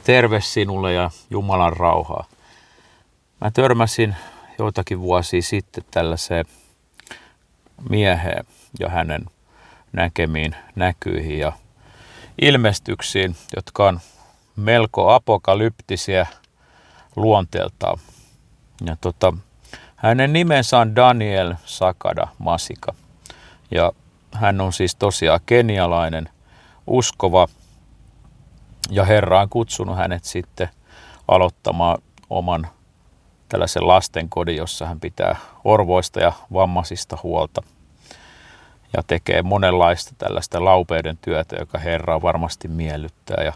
Terve sinulle ja Jumalan rauhaa. Mä törmäsin joitakin vuosia sitten tällaiseen mieheen ja hänen näkemiin näkyihin ja ilmestyksiin, jotka on melko apokalyptisiä luonteeltaan. Ja hänen nimensä on Daniel Sakada Masika. Ja hän on siis tosiaan kenialainen, uskova, ja Herra on kutsunut hänet sitten aloittamaan oman tällaisen lastenkodin, jossa hän pitää orvoista ja vammaisista huolta. Ja tekee monenlaista tällaista laupeuden työtä, joka Herraa varmasti miellyttää. Ja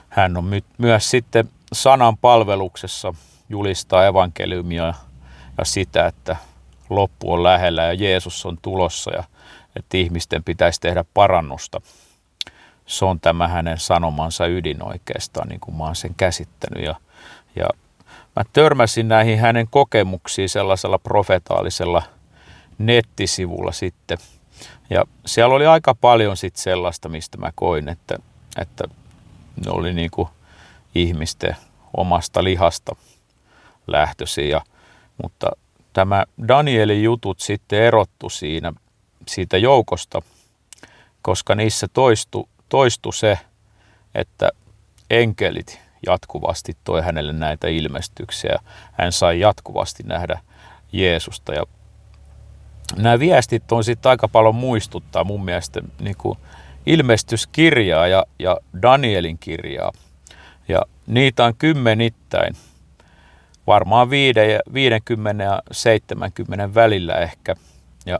hän on myös sitten sanan palveluksessa julistaa evankeliumia ja sitä, että loppu on lähellä ja Jeesus on tulossa ja että ihmisten pitäisi tehdä parannusta. Se on tämä hänen sanomansa ydin oikeastaan, niin kuin mä oon sen käsittänyt. Ja mä törmäsin näihin hänen kokemuksiin sellaisella profetaalisella nettisivulla sitten. Ja siellä oli aika paljon sitten sellaista, mistä mä koin, että ne oli niin kuin ihmisten omasta lihasta lähtöisiä. Mutta tämä Danielin jutut sitten erottu siitä joukosta, koska niissä toistui se, että enkelit jatkuvasti toi hänelle näitä ilmestyksiä. Hän sai jatkuvasti nähdä Jeesusta. Ja nämä viestit on sitten aika paljon muistuttaa mun mielestä niin kuin ilmestyskirjaa ja Danielin kirjaa. Ja niitä on kymmenittäin, varmaan 50 ja 70 välillä ehkä. Ja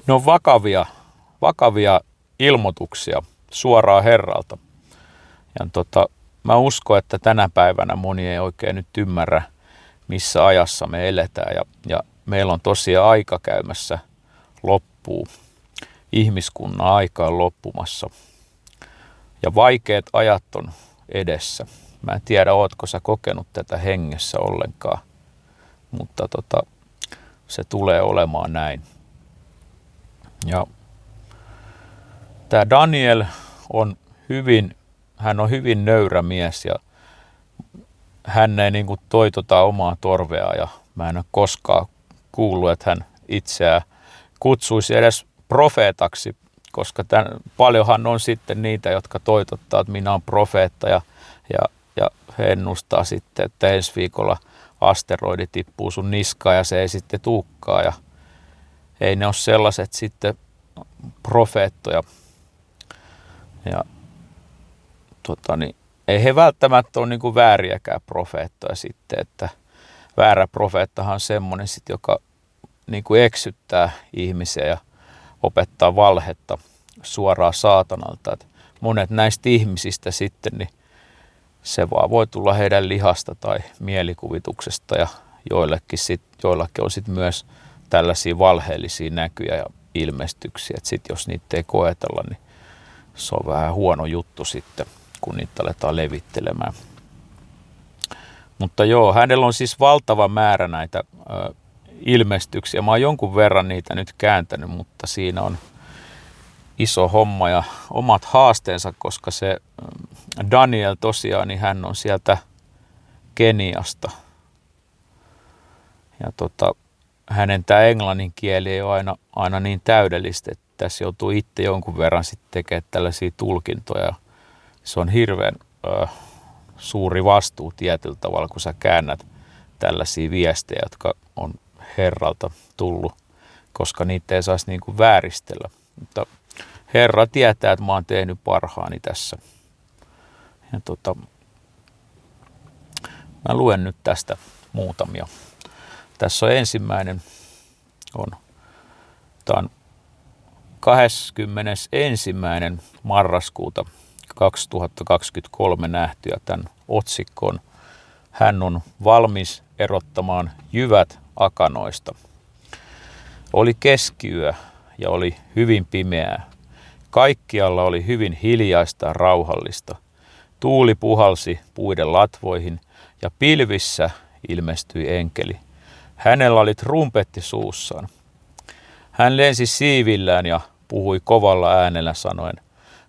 ne on vakavia ilmoituksia suoraan Herralta. Ja mä uskon, että tänä päivänä moni ei oikein nyt ymmärrä, missä ajassa me eletään. Ja meillä on tosiaan aika käymässä loppuun. Ihmiskunnan aika on loppumassa. Ja vaikeat ajat on edessä. Mä en tiedä, ootko sä kokenut tätä hengessä ollenkaan. Mutta se tulee olemaan näin. Ja tämä Daniel on hyvin nöyrä mies ja hän ei niin kuin toitota omaa torvea ja mä en ole koskaan kuullut, että hän itseään kutsuisi edes profeetaksi, koska paljonhan on sitten niitä, jotka toitottaa, että minä olen profeetta ja he ennustaa sitten, että ensi viikolla asteroidi tippuu sun niskaan ja se ei sitten tuukkaa ja ei ne ole sellaiset sitten profeettoja. Ja ei he välttämättä ole niin kuin vääriäkään profeettoja sitten, että väärä profeettahan on semmoinen sitten, joka niin kuin eksyttää ihmisiä ja opettaa valhetta suoraan saatanalta. Et monet näistä ihmisistä sitten, niin se vaan voi tulla heidän lihasta tai mielikuvituksesta ja joillakin on sitten myös tällaisia valheellisia näkyjä ja ilmestyksiä. Et sit jos niitä ei koetella, niin se on vähän huono juttu sitten, kun niitä aletaan levittelemään. Mutta joo, hänellä on siis valtava määrä näitä ilmestyksiä. Mä oon jonkun verran niitä nyt kääntänyt, mutta siinä on iso homma ja omat haasteensa, koska se Daniel tosiaan, niin hän on sieltä Keniasta. Ja hänen tämä englannin kieli ei ole aina niin täydellistä, että tässä joutuu itse jonkun verran sitten tekemään tällaisia tulkintoja. Se on hirveän suuri vastuu tietyllä tavalla, kun sä käännät tällaisia viestejä, jotka on Herralta tullut, koska niitä ei saisi niin kuin vääristellä. Mutta Herra tietää, että mä oon tehnyt parhaani tässä. Ja mä luen nyt tästä muutamia. Tässä on ensimmäinen, tämä on 21. marraskuuta 2023 nähty ja tämän otsikko on: hän on valmis erottamaan jyvät akanoista. Oli keskiyö ja oli hyvin pimeää. Kaikkialla oli hyvin hiljaista ja rauhallista. Tuuli puhalsi puiden latvoihin ja pilvissä ilmestyi enkeli. Hänellä oli trumpetti suussaan. Hän lensi siivillään ja puhui kovalla äänellä sanoen: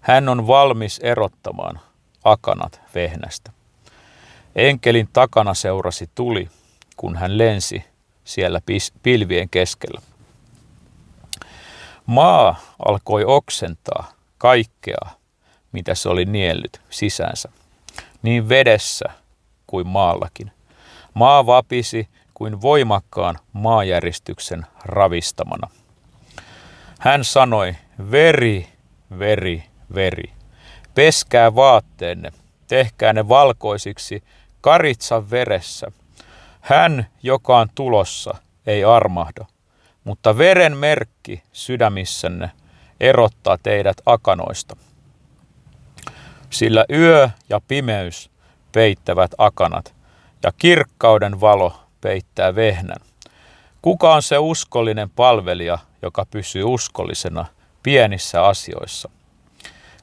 Hän on valmis erottamaan akanat vehnästä. Enkelin takana seurasi tuli, kun hän lensi siellä pilvien keskellä. Maa alkoi oksentaa kaikkea, mitä se oli niellyt sisäänsä, niin vedessä kuin maallakin. Maa vapisi kuin voimakkaan maajäristyksen ravistamana. Hän sanoi, veri, veri, veri. Peskää vaatteenne, tehkää ne valkoisiksi karitsan veressä. Hän, joka on tulossa, ei armahda, mutta veren merkki sydämissänne erottaa teidät akanoista. Sillä yö ja pimeys peittävät akanat, ja kirkkauden valo peittää vehnän. Kuka on se uskollinen palvelija, joka pysyy uskollisena pienissä asioissa?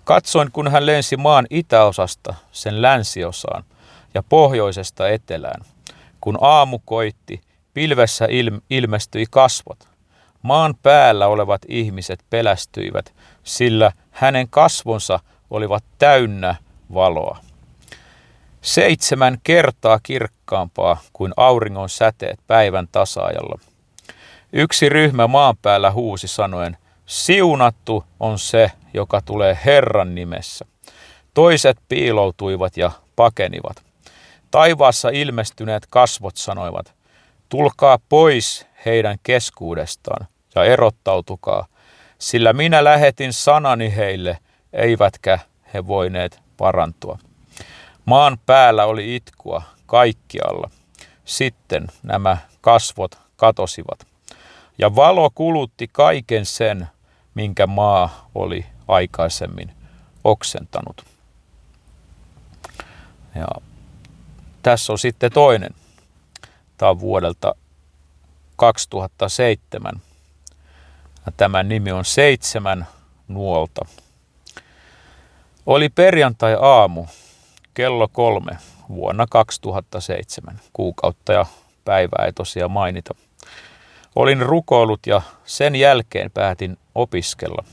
Katsoin, kun hän lensi maan itäosasta sen länsiosaan ja pohjoisesta etelään. Kun aamu koitti, pilvessä ilmestyi kasvot. Maan päällä olevat ihmiset pelästyivät, sillä hänen kasvonsa olivat täynnä valoa. 7 kertaa kirkkaampaa kuin auringon säteet päivän tasaajalla. Yksi ryhmä maan päällä huusi sanoen, siunattu on se, joka tulee Herran nimessä. Toiset piiloutuivat ja pakenivat. Taivaassa ilmestyneet kasvot sanoivat, tulkaa pois heidän keskuudestaan ja erottautukaa, sillä minä lähetin sanani heille, eivätkä he voineet parantua. Maan päällä oli itkua kaikkialla. Sitten nämä kasvot katosivat. Ja valo kulutti kaiken sen, minkä maa oli aikaisemmin oksentanut. Ja tässä on sitten toinen. Tämä on vuodelta 2007. Ja tämän nimi on 7 nuolta. Oli perjantai-aamu kello 3 vuonna 2007. Kuukautta ja päivää ei tosiaan mainita. Olin rukoillut ja sen jälkeen päätin opiskella.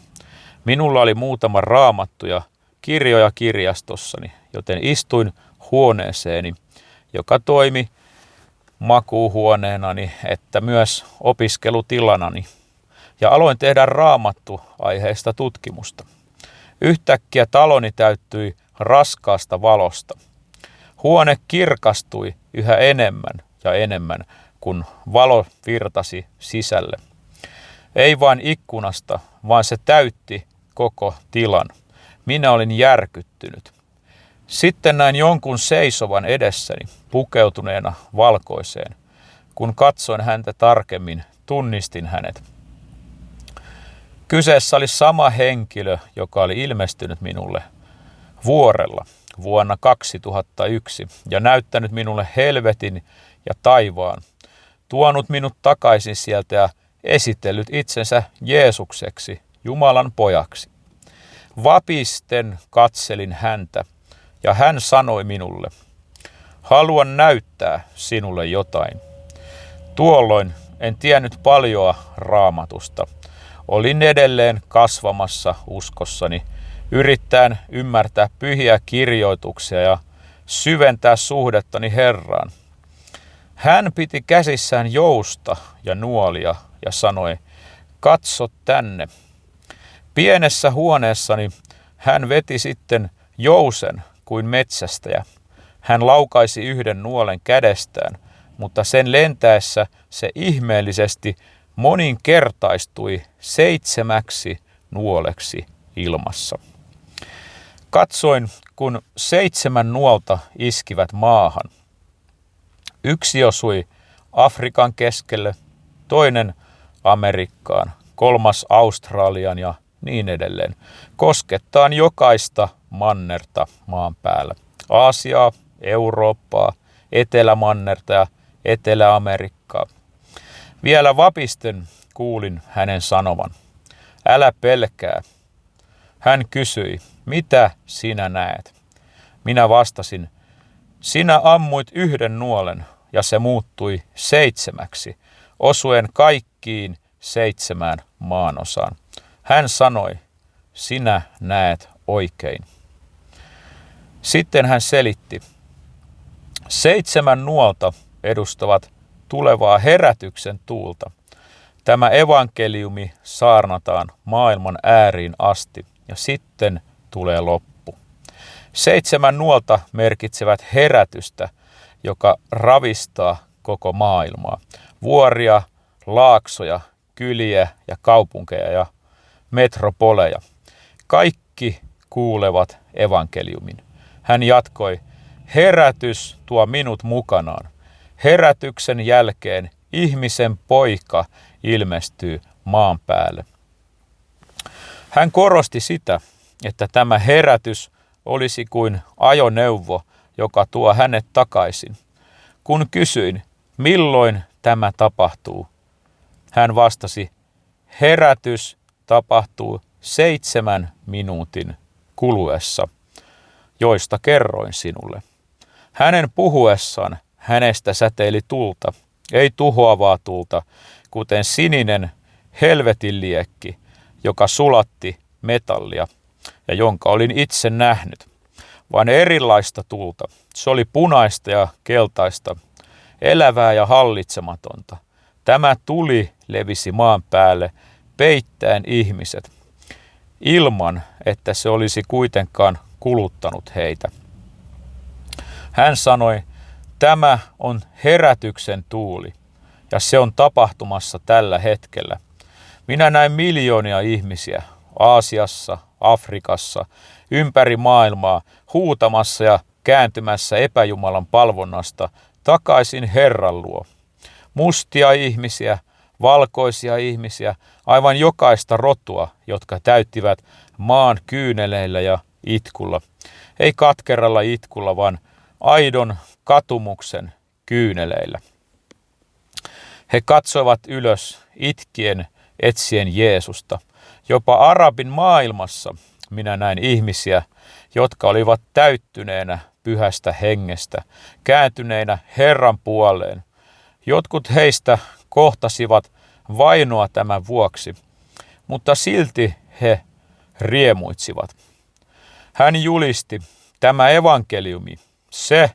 Minulla oli muutama raamattu ja kirjoja kirjastossani, joten istuin huoneeseeni, joka toimi makuuhuoneenani että myös opiskelutilanani, ja aloin tehdä raamattu-aiheesta tutkimusta. Yhtäkkiä taloni täyttyi raskaasta valosta. Huone kirkastui yhä enemmän ja enemmän, kun valo virtasi sisälle. Ei vain ikkunasta, vaan se täytti koko tilan. Minä olin järkyttynyt. Sitten näin jonkun seisovan edessäni, pukeutuneena valkoiseen. Kun katsoin häntä tarkemmin, tunnistin hänet. Kyseessä oli sama henkilö, joka oli ilmestynyt minulle vuorella vuonna 2001 ja näyttänyt minulle helvetin ja taivaan, tuonut minut takaisin sieltä ja esitellyt itsensä Jeesukseksi, Jumalan pojaksi. Vapisten katselin häntä ja hän sanoi minulle, haluan näyttää sinulle jotain. Tuolloin en tiennyt paljoa raamatusta. Olin edelleen kasvamassa uskossani, yrittäen ymmärtää pyhiä kirjoituksia ja syventää suhdettani Herraan. Hän piti käsissään jousta ja nuolia ja sanoi, katso tänne. Pienessä huoneessani hän veti sitten jousen kuin metsästäjä. Hän laukaisi yhden nuolen kädestään, mutta sen lentäessä se ihmeellisesti moninkertaistui 7 nuoleksi ilmassa. Katsoin, kun 7 nuolta iskivät maahan. Yksi osui Afrikan keskelle, toinen Amerikkaan, 3 Australian ja niin edelleen, koskettaen jokaista mannerta maan päällä. Aasiaa, Eurooppaa, Etelämannerta ja Etelä-Amerikkaa. Vielä vapisten kuulin hänen sanovan, älä pelkää. Hän kysyi, mitä sinä näet? Minä vastasin, sinä ammuit yhden nuolen ja se muuttui 7, osuen kaikkiin 7 maanosaan. Hän sanoi, sinä näet oikein. Sitten hän selitti, 7 nuolta edustavat tulevaa herätyksen tuulta. Tämä evankeliumi saarnataan maailman ääriin asti ja sitten tulee loppu. 7 nuolta merkitsevät herätystä, joka ravistaa koko maailmaa. Vuoria, laaksoja, kyliä ja kaupunkeja ja metropoleja. Kaikki kuulevat evankeliumin. Hän jatkoi, herätys tuo minut mukanaan. Herätyksen jälkeen ihmisen poika ilmestyy maan päälle. Hän korosti sitä, että tämä herätys olisi kuin ajoneuvo, joka tuo hänet takaisin. Kun kysyin, milloin tämä tapahtuu, hän vastasi, herätys tapahtuu 7 minuutin kuluessa, joista kerroin sinulle. Hänen puhuessaan hänestä säteili tulta, ei tuhoavaa tulta, kuten sininen helvetin liekki, joka sulatti metallia ja jonka olin itse nähnyt, vaan erilaista tulta. Se oli punaista ja keltaista, elävää ja hallitsematonta. Tämä tuli levisi maan päälle, peittäen ihmiset, ilman että se olisi kuitenkaan kuluttanut heitä. Hän sanoi, tämä on herätyksen tuuli, ja se on tapahtumassa tällä hetkellä. Minä näin miljoonia ihmisiä Aasiassa, Afrikassa, ympäri maailmaa huutamassa ja kääntymässä epäjumalan palvonnasta takaisin Herran luo. Mustia ihmisiä, valkoisia ihmisiä, aivan jokaista rotua, jotka täyttivät maan kyyneleillä ja itkulla. Ei katkeralla itkulla, vaan aidon katumuksen kyyneleillä. He katsoivat ylös itkien etsien Jeesusta. Jopa arabin maailmassa minä näin ihmisiä, jotka olivat täyttyneenä pyhästä hengestä, kääntyneinä Herran puoleen. Jotkut heistä kohtasivat vainoa tämän vuoksi, mutta silti he riemuitsivat. Hän julisti, tämä evankeliumi, se,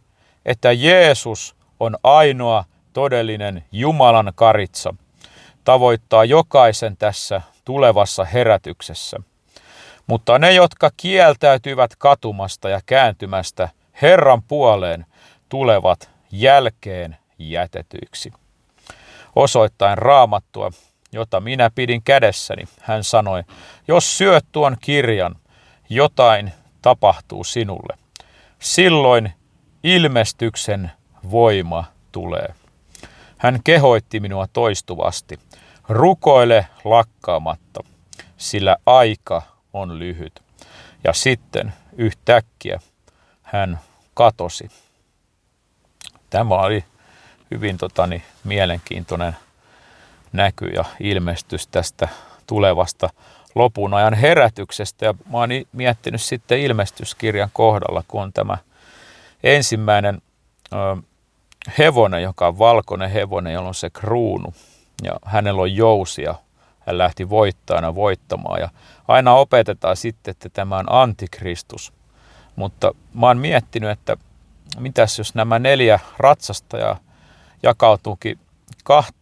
että Jeesus on ainoa todellinen Jumalan karitsa, tavoittaa jokaisen tässä tulevassa herätyksessä. Mutta ne, jotka kieltäytyvät katumasta ja kääntymästä Herran puoleen, tulevat jälkeen jätetyiksi. Osoittain Raamattua, jota minä pidin kädessäni, hän sanoi, jos syöt tuon kirjan, jotain tapahtuu sinulle. Silloin ilmestyksen voima tulee. Hän kehoitti minua toistuvasti, rukoile lakkaamatta, sillä aika on lyhyt. Ja sitten yhtäkkiä hän katosi. Tämä oli hyvin mielenkiintoinen näky ja ilmestys tästä tulevasta lopun ajan herätyksestä. Ja mä oon miettinyt sitten ilmestyskirjan kohdalla, kun on tämä ensimmäinen hevonen, joka on valkoinen hevonen, jolla on se kruunu. Ja hänellä on jousia. Hän lähti voittajana voittamaan. Ja aina opetetaan sitten, että tämä on antikristus. Mutta mä oon miettinyt, että mitäs jos nämä 4 ratsastajaa jakautuukin 2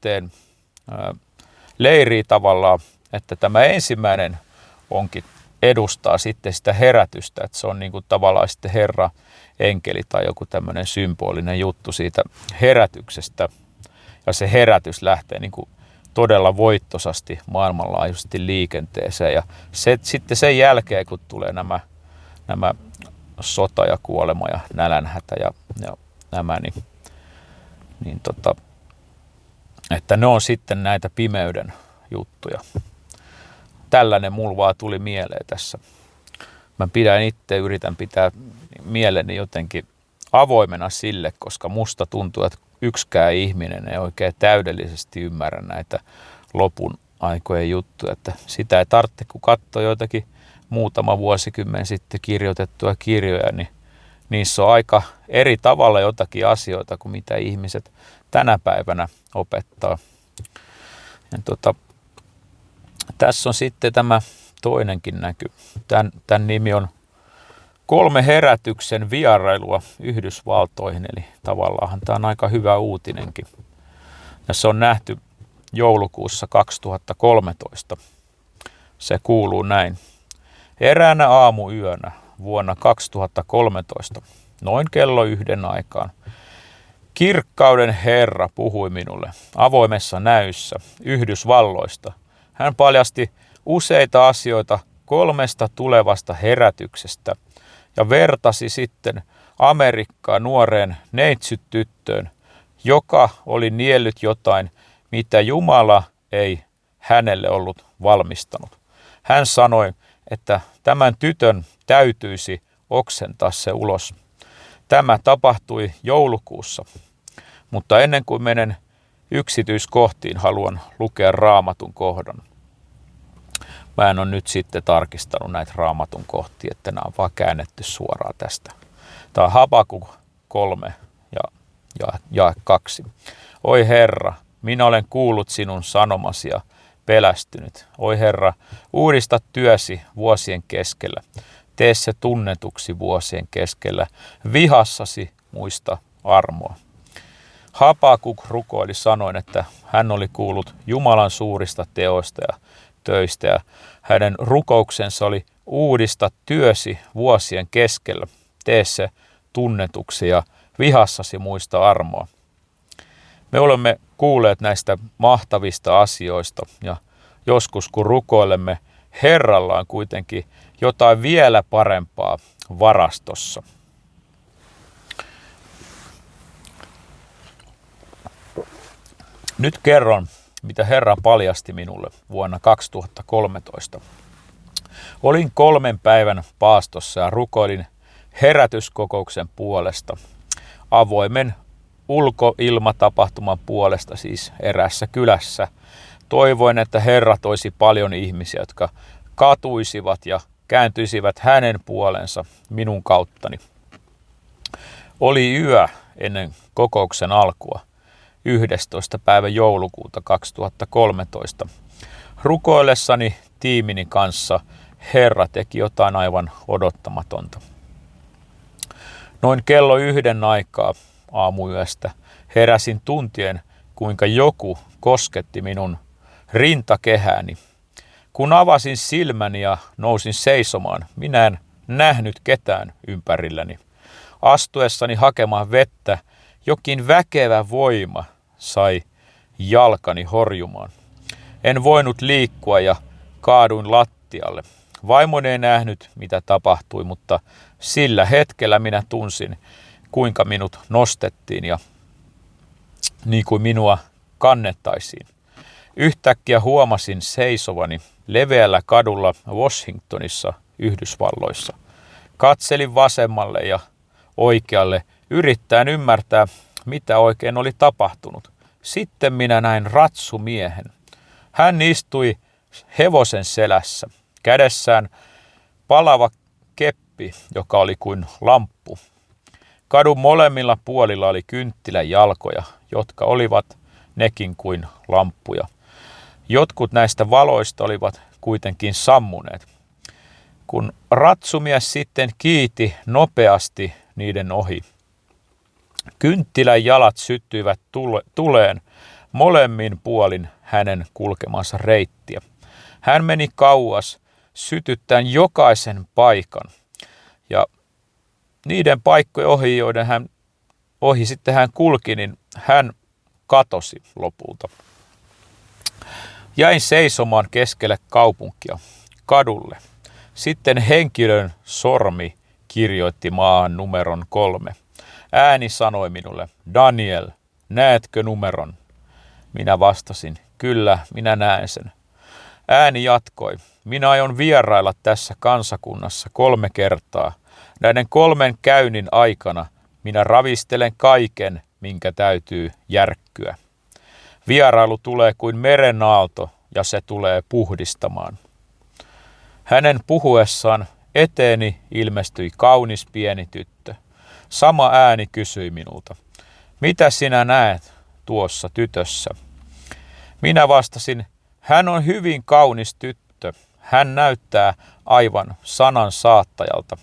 leiriin tavallaan, että tämä ensimmäinen edustaa sitten sitä herätystä, että se on niin kuin tavallaan sitten Herra enkeli tai joku tämmöinen symbolinen juttu siitä herätyksestä. Ja se herätys lähtee niin kuin todella voittosasti maailmanlaajuisesti liikenteeseen. Ja sitten sen jälkeen, kun tulee nämä sota ja kuolema ja nälänhätä ja nämä, että ne on sitten näitä pimeyden juttuja. Tällainen mulla vaan tuli mieleen tässä. Mä yritän pitää mieleni jotenkin avoimena sille, koska musta tuntuu, että yksikään ihminen ei oikein täydellisesti ymmärrä näitä lopun aikojen juttuja. Että sitä ei tarvitse, kun katsoo joitakin muutama vuosikymmen sitten kirjoitettuja kirjoja, niin niissä on aika eri tavalla jotakin asioita kuin mitä ihmiset tänä päivänä opettaa. Ja tässä on sitten tämä toinenkin näky. Tämän nimi on 3 herätyksen vierailua Yhdysvaltoihin, eli tavallaan tämä on aika hyvä uutinenkin. Ja se on nähty joulukuussa 2013. Se kuuluu näin. Eräänä aamuyönä vuonna 2013, noin kello 1 aikaan, kirkkauden Herra puhui minulle avoimessa näyssä Yhdysvalloista. Hän paljasti useita asioita 3 tulevasta herätyksestä ja vertasi sitten Amerikkaa nuoreen neitsyt-tyttöön, joka oli niellyt jotain, mitä Jumala ei hänelle ollut valmistanut. Hän sanoi, että tämän tytön täytyisi oksentaa se ulos. Tämä tapahtui joulukuussa, mutta ennen kuin menen yksityiskohtiin, haluan lukea Raamatun kohdan. Mä en ole nyt sitten tarkistanut näitä Raamatun kohtia, että nämä on vaan käännetty suoraan tästä. Tämä on Habakuk 3 ja 2. Oi Herra, minä olen kuullut sinun sanomasi ja pelästynyt. Oi Herra, uudista työsi vuosien keskellä. Tee se tunnetuksi vuosien keskellä. Vihassasi muista armoa. Habakuk rukoili sanoen, että hän oli kuullut Jumalan suurista teoista ja töistä ja hänen rukouksensa oli uudista työsi vuosien keskellä. Tee se tunnetuksi ja vihassasi muista armoa. Me olemme kuulleet näistä mahtavista asioista ja joskus kun rukoilemme, Herralla on kuitenkin jotain vielä parempaa varastossa. Nyt kerron, mitä Herra paljasti minulle vuonna 2013. Olin 3 päivän paastossa ja rukoilin herätyskokouksen puolesta, avoimen ulkoilmatapahtuman puolesta, siis eräässä kylässä. Toivoin, että Herra toisi paljon ihmisiä, jotka katuisivat ja kääntyisivät hänen puolensa minun kauttani. Oli yö ennen kokouksen alkua, 11. päivä joulukuuta 2013. Rukoillessani tiimini kanssa Herra teki jotain aivan odottamatonta. Noin kello 1 aikaa aamuyöstä heräsin tuntien, kuinka joku kosketti minun rintakehääni. Kun avasin silmäni ja nousin seisomaan, minä en nähnyt ketään ympärilläni. Astuessani hakemaan vettä, jokin väkevä voima sai jalkani horjumaan. En voinut liikkua ja kaaduin lattialle. Vaimoni ei nähnyt, mitä tapahtui, mutta sillä hetkellä minä tunsin, kuinka minut nostettiin ja niin kuin minua kannettaisiin. Yhtäkkiä huomasin seisovani leveällä kadulla Washingtonissa, Yhdysvalloissa. Katselin vasemmalle ja oikealle, yrittäen ymmärtää, mitä oikein oli tapahtunut. Sitten minä näin ratsumiehen. Hän istui hevosen selässä, kädessään palava keppi, joka oli kuin lamppu. Kadun molemmilla puolilla oli kynttilän jalkoja, jotka olivat nekin kuin lamppuja. Jotkut näistä valoista olivat kuitenkin sammuneet. Kun ratsumies sitten kiiti nopeasti niiden ohi, kynttilän jalat syttyivät tuleen molemmin puolin hänen kulkemansa reittiä. Hän meni kauas sytyttäen jokaisen paikan ja niiden paikkojen ohi, joiden hän kulki, niin hän katosi lopulta. Jäin seisomaan keskelle kaupunkia, kadulle. Sitten henkilön sormi kirjoitti maahan numeron 3. Ääni sanoi minulle, Daniel, näetkö numeron? Minä vastasin, kyllä, minä näen sen. Ääni jatkoi, minä aion vierailla tässä kansakunnassa 3 kertaa. Näiden 3 käynnin aikana minä ravistelen kaiken, minkä täytyy järkkyä. Vierailu tulee kuin merenaalto ja se tulee puhdistamaan. Hänen puhuessaan eteeni ilmestyi kaunis pieni tyttö. Sama ääni kysyi minulta, mitä sinä näet tuossa tytössä? Minä vastasin, hän on hyvin kaunis tyttö. Hän näyttää aivan sanan saattajalta.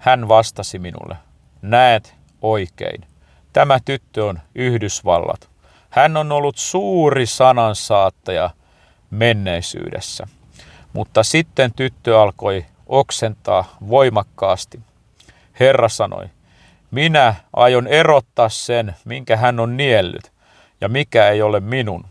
Hän vastasi minulle, näet oikein. Tämä tyttö on Yhdysvallat. Hän on ollut suuri sanansaattaja menneisyydessä. Mutta sitten tyttö alkoi oksentaa voimakkaasti. Herra sanoi, minä aion erottaa sen, minkä hän on niellyt, ja mikä ei ole minun.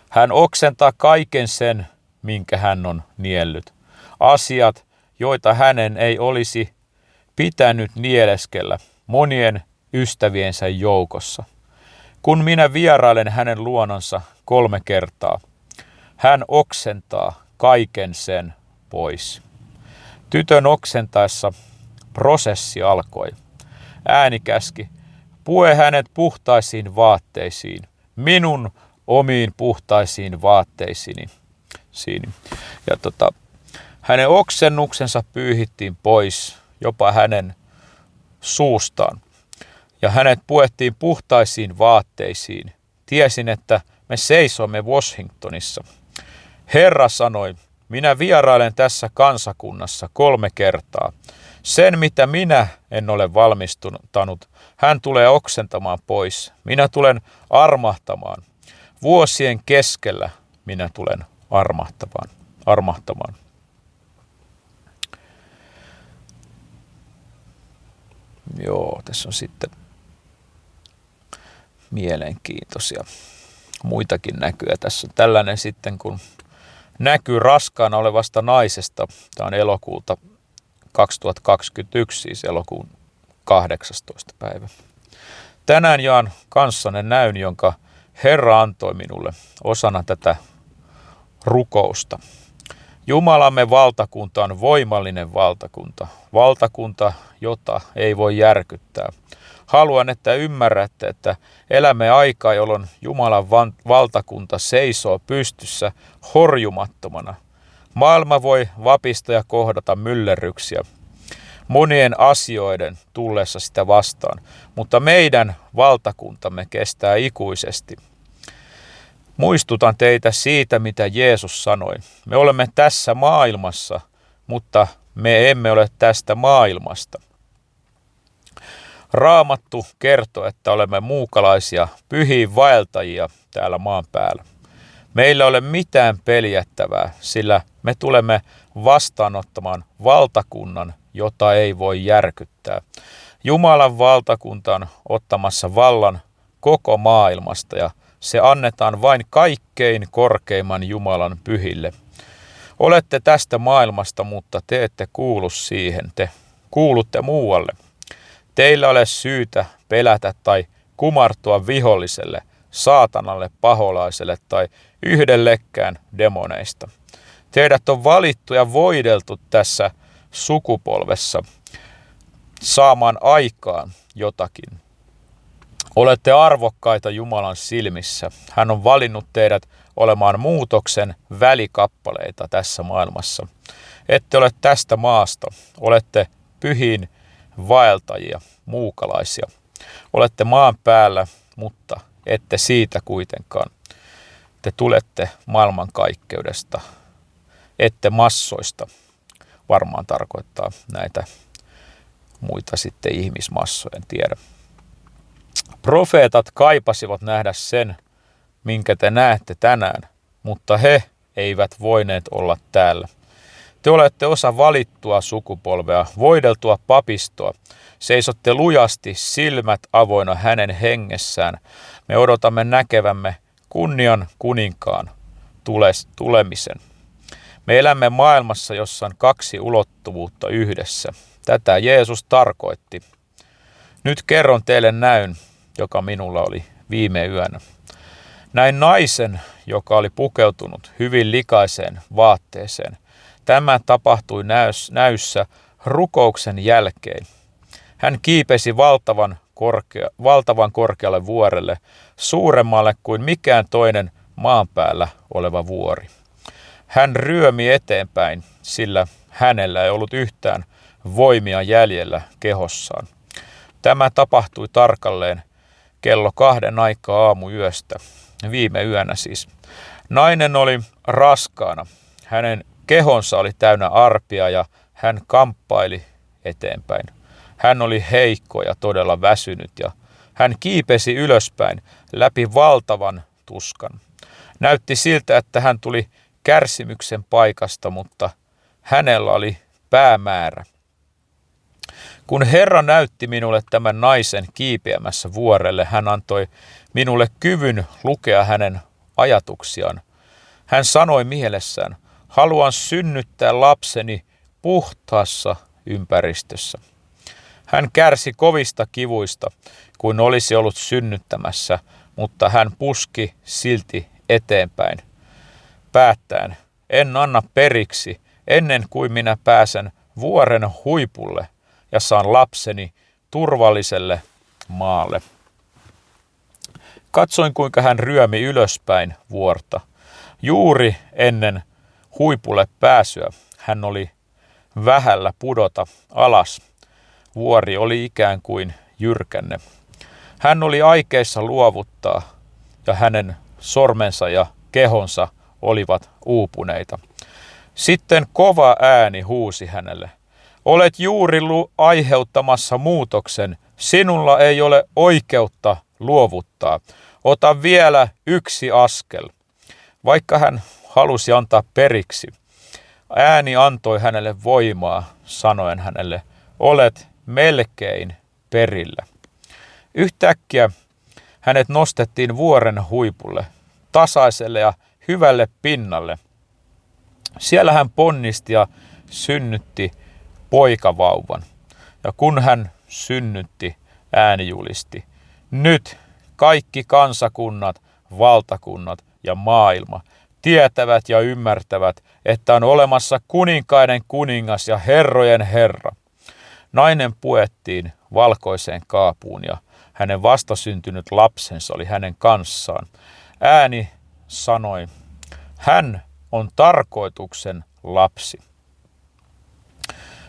Hän oksentaa kaiken sen, minkä hän on niellyt. Asiat, joita hänen ei olisi pitänyt nieleskellä monien ystäviensä joukossa. Kun minä vierailen hänen luonansa 3 kertaa, hän oksentaa kaiken sen pois. Tytön oksentaessa prosessi alkoi. Ääni käski, pue hänet puhtaisiin vaatteisiin, minun omiin puhtaisiin vaatteisiini. Ja hänen oksennuksensa pyyhittiin pois jopa hänen suustaan. Ja hänet puettiin puhtaisiin vaatteisiin. Tiesin, että me seisomme Washingtonissa. Herra sanoi, minä vierailen tässä kansakunnassa 3 kertaa. Sen, mitä minä en ole valmistunut, hän tulee oksentamaan pois. Minä tulen armahtamaan. Vuosien keskellä minä tulen armahtamaan. Joo, tässä on sitten mielenkiintoisia muitakin näkyjä. Tässä on tällainen sitten, kun näkyy raskaana olevasta naisesta. Tämä on elokuuta 2021, siis elokuun 18. päivä. Tänään jaan kanssanne näyn, jonka Herra antoi minulle osana tätä rukousta. Jumalamme valtakunta on voimallinen valtakunta, valtakunta, jota ei voi järkyttää. Haluan, että ymmärrätte, että elämme aikaa, jolloin Jumalan valtakunta seisoo pystyssä horjumattomana. Maailma voi vapista ja kohdata myllerryksiä monien asioiden tullessa sitä vastaan, mutta meidän valtakuntamme kestää ikuisesti. Muistutan teitä siitä, mitä Jeesus sanoi. Me olemme tässä maailmassa, mutta me emme ole tästä maailmasta. Raamattu kertoo, että olemme muukalaisia, pyhiin vaeltajia täällä maan päällä. Meillä ei ole mitään peljättävää, sillä me tulemme vastaanottamaan valtakunnan, jota ei voi järkyttää. Jumalan valtakunta on ottamassa vallan koko maailmasta ja se annetaan vain kaikkein korkeimman Jumalan pyhille. Olette tästä maailmasta, mutta te ette kuulu siihen, te kuulutte muualle. Teillä ole syytä pelätä tai kumartua viholliselle, saatanalle, paholaiselle tai yhdellekään demoneista. Teidät on valittu ja voideltu tässä sukupolvessa saamaan aikaan jotakin. Olette arvokkaita Jumalan silmissä. Hän on valinnut teidät olemaan muutoksen välikappaleita tässä maailmassa. Ette ole tästä maasta. Olette pyhiin vaeltajia, muukalaisia. Olette maan päällä, mutta ette siitä kuitenkaan. Te tulette maailmankaikkeudesta, ette massoista. Varmaan tarkoittaa näitä muita sitten ihmismassoja, en tiedä. Profeetat kaipasivat nähdä sen, minkä te näette tänään, mutta he eivät voineet olla täällä. Te olette osa valittua sukupolvea, voideltua papistoa. Seisotte lujasti silmät avoinna hänen hengessään. Me odotamme näkevämme kunnian kuninkaan tulemisen. Me elämme maailmassa, jossa on 2 ulottuvuutta yhdessä. Tätä Jeesus tarkoitti. Nyt kerron teille näyn, joka minulla oli viime yönä. Näin naisen, joka oli pukeutunut hyvin likaiseen vaatteeseen. Tämä tapahtui näyssä rukouksen jälkeen. Hän kiipesi valtavan korkealle vuorelle, suuremmalle kuin mikään toinen maan päällä oleva vuori. Hän ryömi eteenpäin, sillä hänellä ei ollut yhtään voimia jäljellä kehossaan. Tämä tapahtui tarkalleen kello 2 aikaa aamuyöstä, viime yönä siis. Nainen oli raskaana, hänen kehonsa oli täynnä arpia ja hän kamppaili eteenpäin. Hän oli heikko ja todella väsynyt ja hän kiipesi ylöspäin läpi valtavan tuskan. Näytti siltä, että hän tuli kärsimyksen paikasta, mutta hänellä oli päämäärä. Kun Herra näytti minulle tämän naisen kiipeämässä vuorelle, hän antoi minulle kyvyn lukea hänen ajatuksiaan. Hän sanoi mielessään, haluan synnyttää lapseni puhtaassa ympäristössä. Hän kärsi kovista kivuista, kuin olisi ollut synnyttämässä, mutta hän puski silti eteenpäin. Päättäen, en anna periksi ennen kuin minä pääsen vuoren huipulle ja saan lapseni turvalliselle maalle. Katsoin, kuinka hän ryömi ylöspäin vuorta. Juuri ennen huipulle pääsyä hän oli vähällä pudota alas. Vuori oli ikään kuin jyrkänne. Hän oli aikeissa luovuttaa ja hänen sormensa ja kehonsa olivat uupuneita. Sitten kova ääni huusi hänelle. Olet juuri aiheuttamassa muutoksen. Sinulla ei ole oikeutta luovuttaa. Ota vielä yksi askel. Vaikka hän halusi antaa periksi, ääni antoi hänelle voimaa, sanoen hänelle, olet melkein perillä. Yhtäkkiä hänet nostettiin vuoren huipulle, tasaiselle ja hyvälle pinnalle. Siellä hän ponnisti ja synnytti poikavauvan. Ja kun hän synnytti, ääni julisti, nyt kaikki kansakunnat, valtakunnat ja maailma tietävät ja ymmärtävät, että on olemassa kuninkaiden kuningas ja herrojen Herra. Nainen puettiin valkoiseen kaapuun ja hänen vastasyntynyt lapsensa oli hänen kanssaan. Ääni sanoi, hän on tarkoituksen lapsi.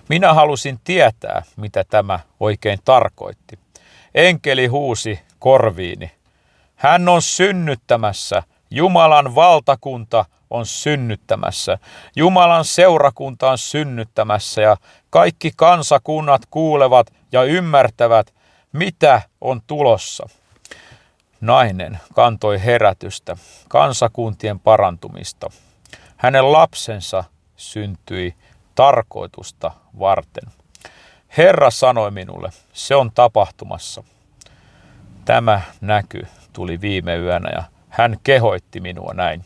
Minä halusin tietää, mitä tämä oikein tarkoitti. Enkeli huusi korviini. Hän on synnyttämässä. Jumalan valtakunta on synnyttämässä. Jumalan seurakunta on synnyttämässä ja kaikki kansakunnat kuulevat ja ymmärtävät, mitä on tulossa. Nainen kantoi herätystä, kansakuntien parantumista. Hänen lapsensa syntyi tarkoitusta varten. Herra sanoi minulle, se on tapahtumassa. Tämä näky tuli viime yönä ja hän kehoitti minua näin.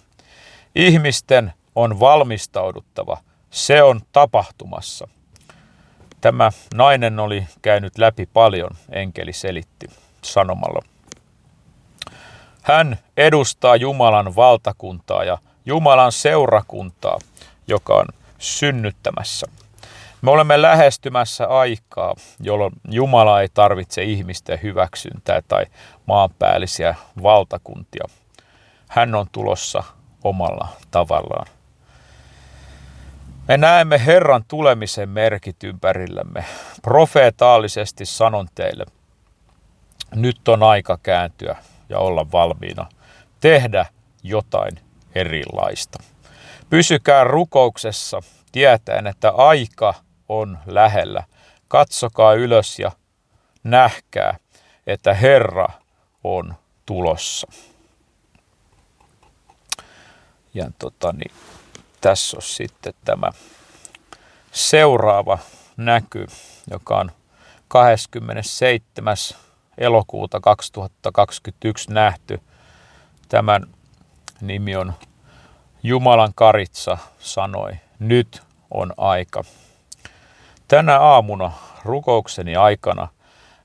Ihmisten on valmistauduttava, se on tapahtumassa. Tämä nainen oli käynyt läpi paljon, enkeli selitti sanomalla. Hän edustaa Jumalan valtakuntaa ja Jumalan seurakuntaa, joka on synnyttämässä. Me olemme lähestymässä aikaa, jolloin Jumala ei tarvitse ihmisten hyväksyntää tai maanpäällisiä valtakuntia. Hän on tulossa omalla tavallaan. Me näemme Herran tulemisen merkit ympärillämme. Profeetaalisesti sanon teille, nyt on aika kääntyä ja olla valmiina, tehdä jotain erilaista. Pysykää rukouksessa tietäen, että aika on lähellä. Katsokaa ylös ja nähkää, että Herra on tulossa. Ja tässä on sitten tämä seuraava näky, joka on 27. elokuuta 2021 nähty. Tämän nimi on Jumalan karitsa sanoi, nyt on aika. Tänä aamuna rukoukseni aikana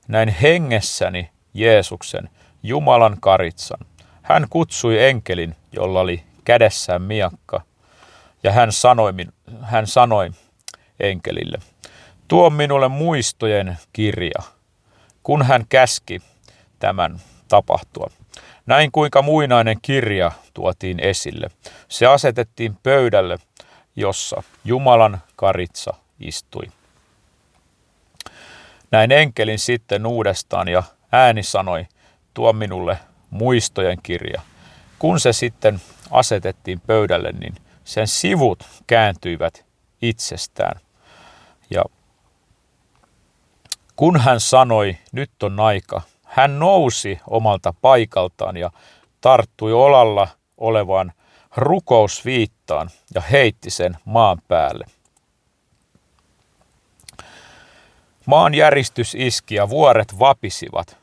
näin hengessäni Jeesuksen, Jumalan karitsan. Hän kutsui enkelin, jolla oli kädessään miakka, ja hän sanoi enkelille, tuo minulle muistojen kirja, kun hän käski tämän tapahtua. Näin kuinka muinainen kirja tuotiin esille. Se asetettiin pöydälle, jossa Jumalan karitsa istui. Näin enkelin sitten uudestaan ja ääni sanoi, tuo minulle muistojen kirja. Kun se sitten asetettiin pöydälle, niin sen sivut kääntyivät itsestään. Ja Kun hän sanoi, nyt on aika, hän nousi omalta paikaltaan ja tarttui olalla olevaan rukousviittaan ja heitti sen maan päälle. Maan järistys iski ja vuoret vapisivat.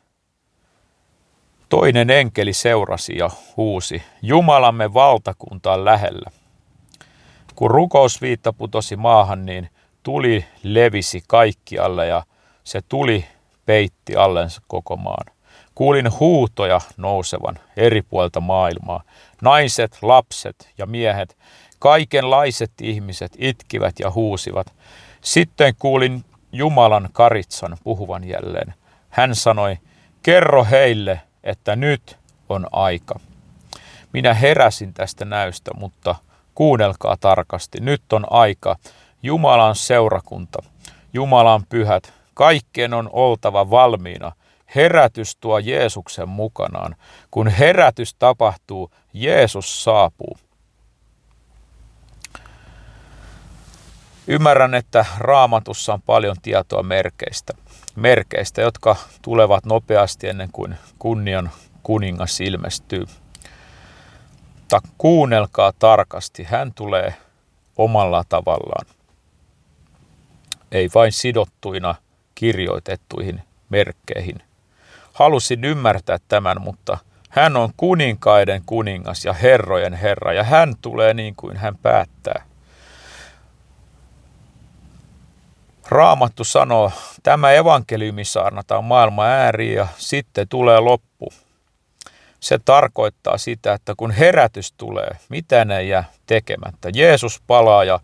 Toinen enkeli seurasi ja huusi, Jumalamme valtakunta on lähellä. Kun rukousviitta putosi maahan, niin tuli levisi kaikkialle ja se tuli peitti allensa koko maan. Kuulin huutoja nousevan eri puolta maailmaa. Naiset, lapset ja miehet, kaikenlaiset ihmiset itkivät ja huusivat. Sitten kuulin Jumalan karitsan puhuvan jälleen. Hän sanoi, kerro heille, että nyt on aika. Minä heräsin tästä näystä, mutta kuunnelkaa tarkasti. Nyt on aika. Jumalan seurakunta, Jumalan pyhät, kaikkien on oltava valmiina. Herätys tuo Jeesuksen mukanaan. Kun herätys tapahtuu, Jeesus saapuu. Ymmärrän, että Raamatussa on paljon tietoa merkeistä, jotka tulevat nopeasti ennen kuin kunnian kuningas ilmestyy. Mutta kuunnelkaa tarkasti, hän tulee omalla tavallaan. Ei vain sidottuina kirjoitettuihin merkkeihin. Halusin ymmärtää tämän, mutta hän on kuninkaiden kuningas ja herrojen herra, ja hän tulee niin kuin hän päättää. Raamattu sanoo, tämä evankeliumi saarnataan maailman ääriin ja sitten tulee loppu. Se tarkoittaa sitä, että kun herätys tulee, mitään ei jää tekemättä. Jeesus palaa ja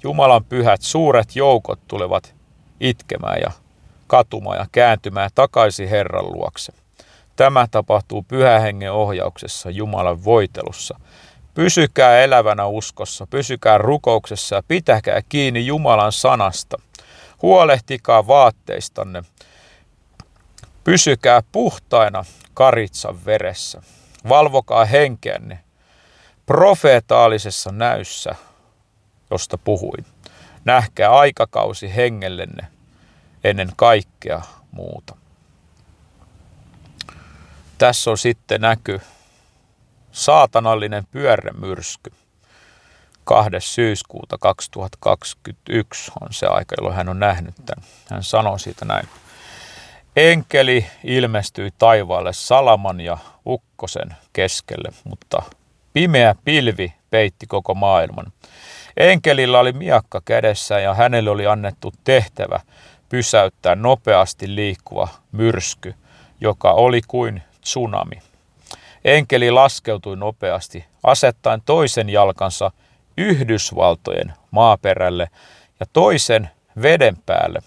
Jumalan pyhät suuret joukot tulevat itkemään ja katumaan ja kääntymään takaisin Herran luokse. Tämä tapahtuu Pyhän Hengen ohjauksessa, Jumalan voitelussa. Pysykää elävänä uskossa, pysykää rukouksessa ja pitäkää kiinni Jumalan sanasta. Huolehtikaa vaatteistanne. Pysykää puhtaina karitsan veressä. Valvokaa henkeänne profeetaalisessa näyssä, josta puhuin. Nähkää aikakausi hengellenne ennen kaikkea muuta. Tässä on sitten näky saatanallinen pyörremyrsky. 2. syyskuuta 2021 on se aika, jolloin hän on nähnyt tämän. Hän sanoo siitä näin. Enkeli ilmestyi taivaalle salaman ja ukkosen keskelle, mutta pimeä pilvi peitti koko maailman. Enkelillä oli miakka kädessään ja hänelle oli annettu tehtävä pysäyttää nopeasti liikkuva myrsky, joka oli kuin tsunami. Enkeli laskeutui nopeasti, asettaen toisen jalkansa Yhdysvaltojen maaperälle ja toisen veden päälle.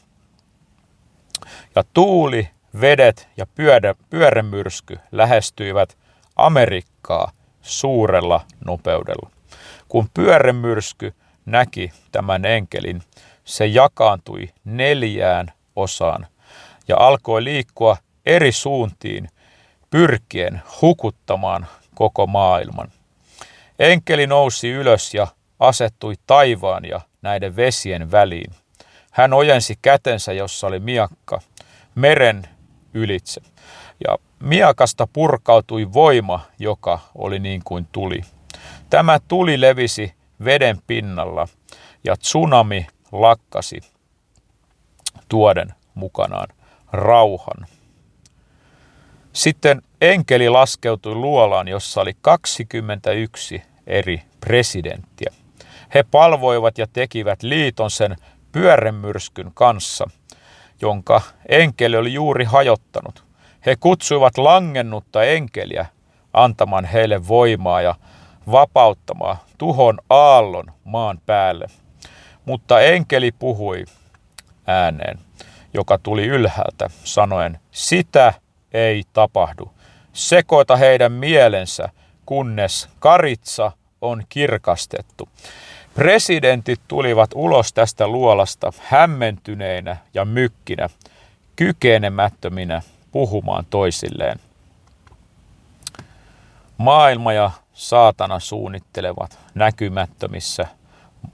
Ja tuuli, vedet ja pyörremyrsky lähestyivät Amerikkaa suurella nopeudella. Kun pyörremyrsky näki tämän enkelin, se jakaantui 4 osaan ja alkoi liikkua eri suuntiin pyrkien hukuttamaan koko maailman. Enkeli nousi ylös ja asettui taivaan ja näiden vesien väliin. Hän ojensi kätensä, jossa oli miakka, meren ylitse. Ja miakasta purkautui voima, joka oli niin kuin tuli. Tämä tuli levisi veden pinnalla ja tsunami lakkasi tuoden mukanaan rauhan. Sitten enkeli laskeutui luolaan, jossa oli 21 eri presidenttiä. He palvoivat ja tekivät liiton sen pyörremyrskyn kanssa, jonka enkeli oli juuri hajottanut. He kutsuivat langennutta enkeliä antamaan heille voimaa ja vapauttamaan tuhon aallon maan päälle. Mutta enkeli puhui ääneen, joka tuli ylhäältä, sanoen, sitä ei tapahdu. Sekoita heidän mielensä, kunnes karitsa on kirkastettu. Presidentit tulivat ulos tästä luolasta hämmentyneinä ja mykkinä, kykenemättöminä puhumaan toisilleen. Maailma ja saatana suunnittelevat näkymättömissä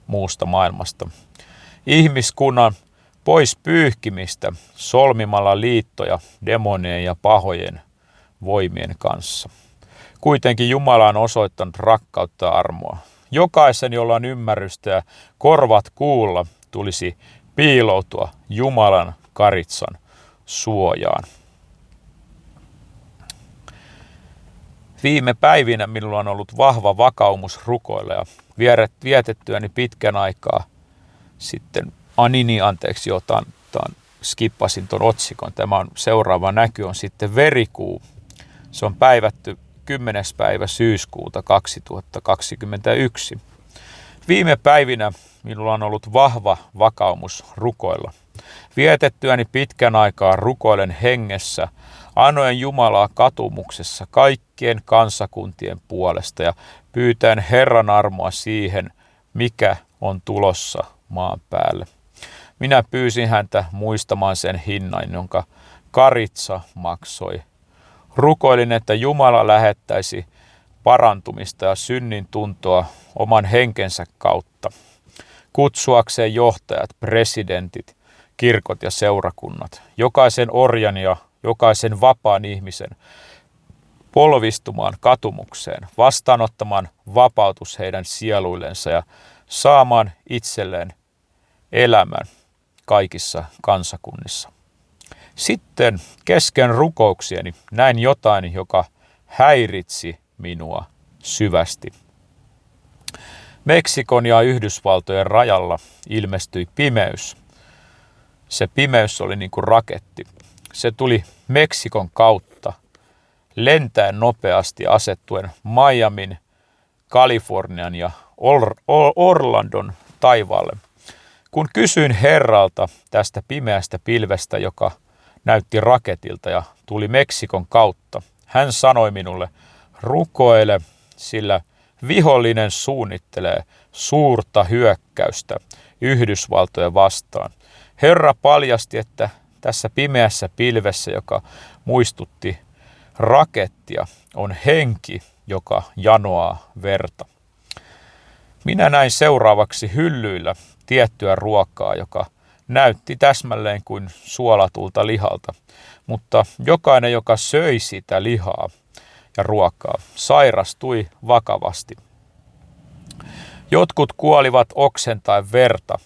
muusta maailmasta. Ihmiskunnan pois pyyhkimistä solmimalla liittoja demonien ja pahojen voimien kanssa. Kuitenkin Jumala on osoittanut rakkautta ja armoa. Jokaisen, jolla on ymmärrystä ja korvat kuulla, tulisi piiloutua Jumalan karitsan suojaan. Viime päivinä minulla on ollut vahva vakaumus rukoilla ja vietettyäni pitkän aikaa sitten skippasin tuon otsikon. Tämä on seuraava näky on sitten verikuu. Se on päivätty 10. päivä syyskuuta 2021. Viime päivinä minulla on ollut vahva vakaumus rukoilla. Vietettyäni pitkän aikaa rukoilen hengessä, anoen Jumalaa katumuksessa kaikkien kansakuntien puolesta ja pyytäen Herran armoa siihen, mikä on tulossa maan päälle. Minä pyysin häntä muistamaan sen hinnan, jonka karitsa maksoi. Rukoilin, että Jumala lähettäisi parantumista ja synnin tuntoa oman henkensä kautta, kutsuakseen johtajat, presidentit, kirkot ja seurakunnat, jokaisen orjan ja jokaisen vapaan ihmisen polvistumaan katumukseen, vastaanottamaan vapautus heidän sieluillensa ja saamaan itselleen elämän kaikissa kansakunnissa. Sitten kesken rukouksieni näin jotain, joka häiritsi minua syvästi. Meksikon ja Yhdysvaltojen rajalla ilmestyi pimeys. Se pimeys oli niin kuin raketti. Se tuli Meksikon kautta, lentäen nopeasti asettuen Miamin, Kalifornian ja Orlandon taivaalle. Kun kysyin Herralta tästä pimeästä pilvestä, joka näytti raketilta ja tuli Meksikon kautta, hän sanoi minulle, rukoile, sillä vihollinen suunnittelee suurta hyökkäystä Yhdysvaltoja vastaan. Herra paljasti, että tässä pimeässä pilvessä, joka muistutti rakettia, on henki, joka janoaa verta. Minä näin seuraavaksi hyllyillä tiettyä ruokaa, joka näytti täsmälleen kuin suolatulta lihalta, mutta jokainen, joka söi sitä lihaa ja ruokaa, sairastui vakavasti. Jotkut kuolivat oksentaen verta.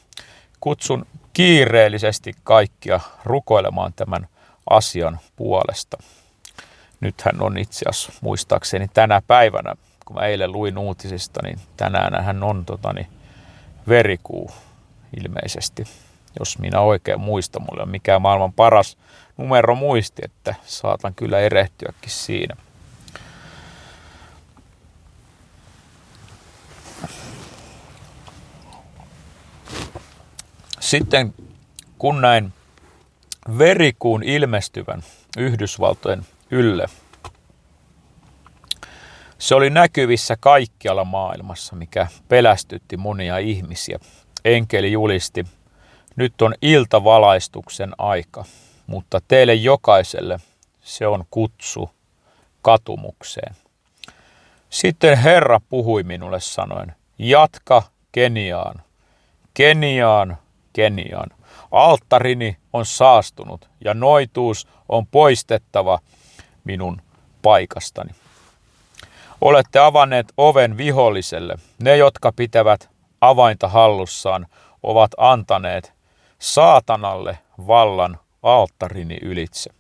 Kutsun kiireellisesti kaikkia rukoilemaan tämän asian puolesta. Nythän on itse asiassa muistaakseni tänä päivänä, kun mä eilen luin uutisista, niin tänään hän on verikuu ilmeisesti. Jos minä oikein muistan, mulla on mikään maailman paras numero muisti, että saatan kyllä erehtyäkin siinä. Sitten kun näin verikuun ilmestyvän Yhdysvaltojen ylle, se oli näkyvissä kaikkialla maailmassa, mikä pelästytti monia ihmisiä. Enkeli julisti, nyt on iltavalaistuksen aika, mutta teille jokaiselle se on kutsu katumukseen. Sitten Herra puhui minulle sanoen, jatka Keniaan, Keniaan, Keniaan. Alttarini on saastunut ja noituus on poistettava minun paikastani. Olette avanneet oven viholliselle. Ne, jotka pitävät avainta hallussaan, ovat antaneet saatanalle vallan alttarini ylitse.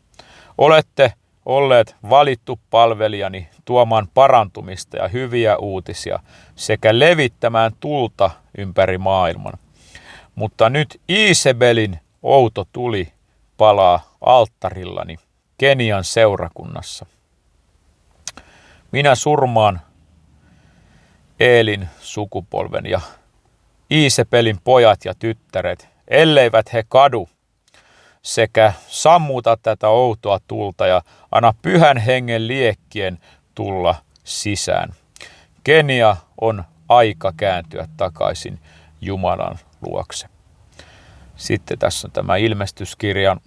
Olette olleet valittu palvelijani tuomaan parantumista ja hyviä uutisia sekä levittämään tulta ympäri maailman. Mutta nyt Iisebelin outo tuli palaa alttarillani Kenian seurakunnassa. Minä surmaan Eelin sukupolven ja Iisebelin pojat ja tyttäret, elleivät he kadu, sekä sammuta tätä outoa tulta ja anna pyhän hengen liekkien tulla sisään. Kenia on aika kääntyä takaisin Jumalan luokse. Sitten tässä on tämä ilmestyskirjan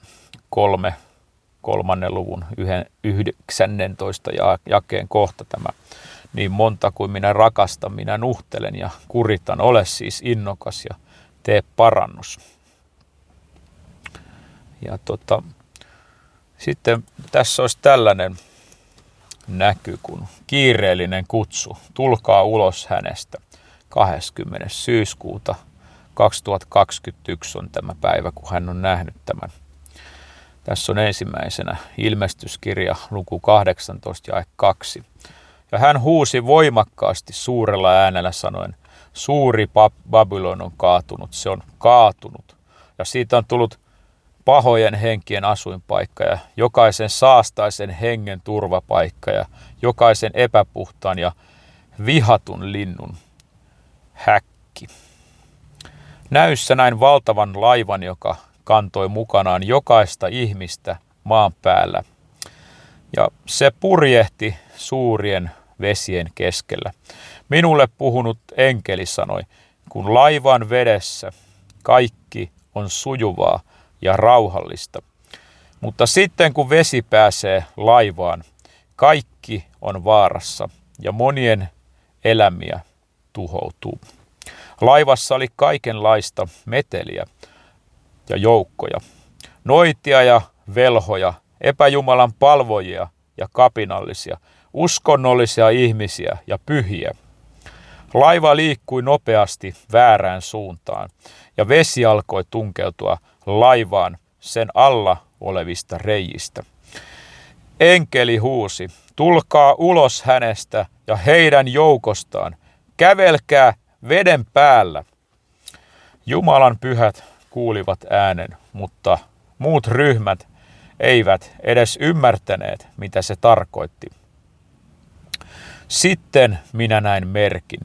3. luvun 19. jakeen kohta tämä. Niin monta kuin minä rakastan, minä nuhtelen ja kuritan. Ole siis innokas ja tee parannus. Ja sitten tässä olisi tällainen näky kuin kiireellinen kutsu. Tulkaa ulos hänestä. 20. syyskuuta 2021 on tämä päivä, kun hän on nähnyt tämän. Tässä on ensimmäisenä ilmestyskirja luku 18 jae 2. Ja hän huusi voimakkaasti suurella äänellä sanoen, suuri Babylon on kaatunut, se on kaatunut. Ja siitä on tullut pahojen henkien asuinpaikka ja jokaisen saastaisen hengen turvapaikka ja jokaisen epäpuhtaan ja vihatun linnun häkki. Näyssä näin valtavan laivan, joka kantoi mukanaan jokaista ihmistä maan päällä. Ja se purjehti suurien vesien keskellä. Minulle puhunut enkeli sanoi, kun laivan vedessä kaikki on sujuvaa ja rauhallista. Mutta sitten kun vesi pääsee laivaan, kaikki on vaarassa ja monien elämiä tuhoutuu. Laivassa oli kaikenlaista meteliä ja joukkoja, noitia ja velhoja, epäjumalan palvojia ja kapinallisia, uskonnollisia ihmisiä ja pyhiä. Laiva liikkui nopeasti väärään suuntaan ja vesi alkoi tunkeutua laivaan sen alla olevista reiistä. Enkeli huusi, tulkaa ulos hänestä ja heidän joukostaan, kävelkää veden päällä. Jumalan pyhät kuulivat äänen, mutta muut ryhmät eivät edes ymmärtäneet, mitä se tarkoitti. Sitten minä näin merkin.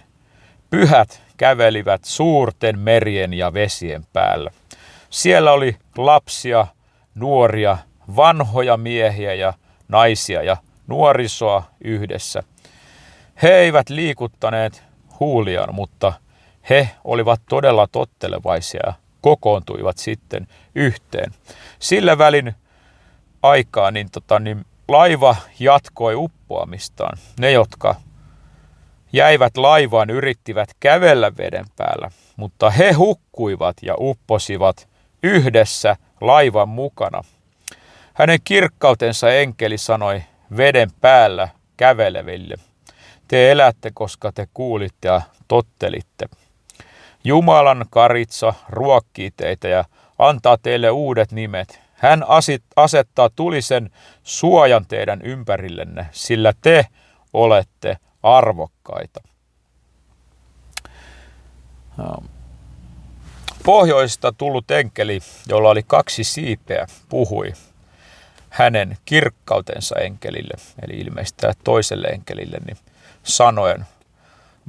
Pyhät kävelivät suurten merien ja vesien päällä. Siellä oli lapsia, nuoria, vanhoja miehiä ja naisia ja nuorisoa yhdessä. He eivät liikuttaneet huuliaan, mutta he olivat todella tottelevaisia ja kokoontuivat sitten yhteen. Sillä välin aikaa niin laiva jatkoi uppoamistaan. Ne, jotka jäivät laivaan, yrittivät kävellä veden päällä, mutta he hukkuivat ja upposivat yhdessä laivan mukana. Hänen kirkkautensa enkeli sanoi veden päällä käveleville, te elätte, koska te kuulitte ja tottelitte. Jumalan karitsa ruokkii teitä ja antaa teille uudet nimet. Hän asettaa tulisen suojan teidän ympärillenne, sillä te olette arvokkaita. Pohjoisesta tullut enkeli, jolla oli 2 siipeä, puhui hänen kirkkautensa enkelille, eli ilmeisesti toiselle enkelille, niin sanoen,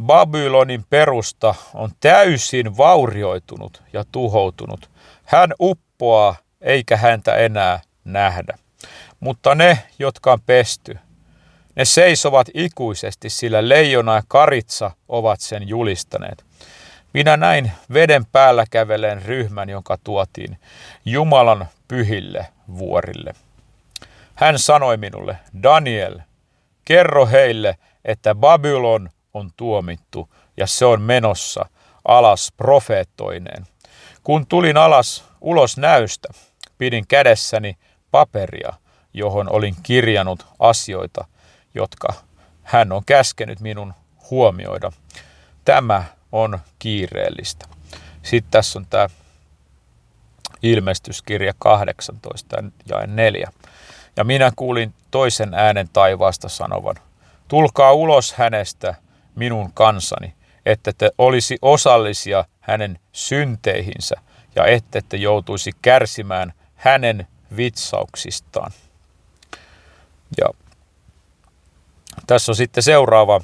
Babylonin perusta on täysin vaurioitunut ja tuhoutunut. Hän uppoaa eikä häntä enää nähdä. Mutta ne, jotka on pesty, ne seisovat ikuisesti, sillä leijona ja karitsa ovat sen julistaneet. Minä näin veden päällä käveleen ryhmän, jonka tuotiin Jumalan pyhille vuorille. Hän sanoi minulle, Daniel, kerro heille, että Babylon on tuomittu ja se on menossa alas profeettoineen. Kun tulin ulos näystä, pidin kädessäni paperia, johon olin kirjannut asioita, jotka hän on käskenyt minun huomioida. Tämä on kiireellistä. Sitten tässä on tämä ilmestyskirja 18 jae 4. Ja minä kuulin toisen äänen taivaasta sanovan, tulkaa ulos hänestä minun kansani, että te olisi osallisia hänen synteihinsä ja ette te joutuisi kärsimään hänen vitsauksistaan. Ja tässä on sitten seuraava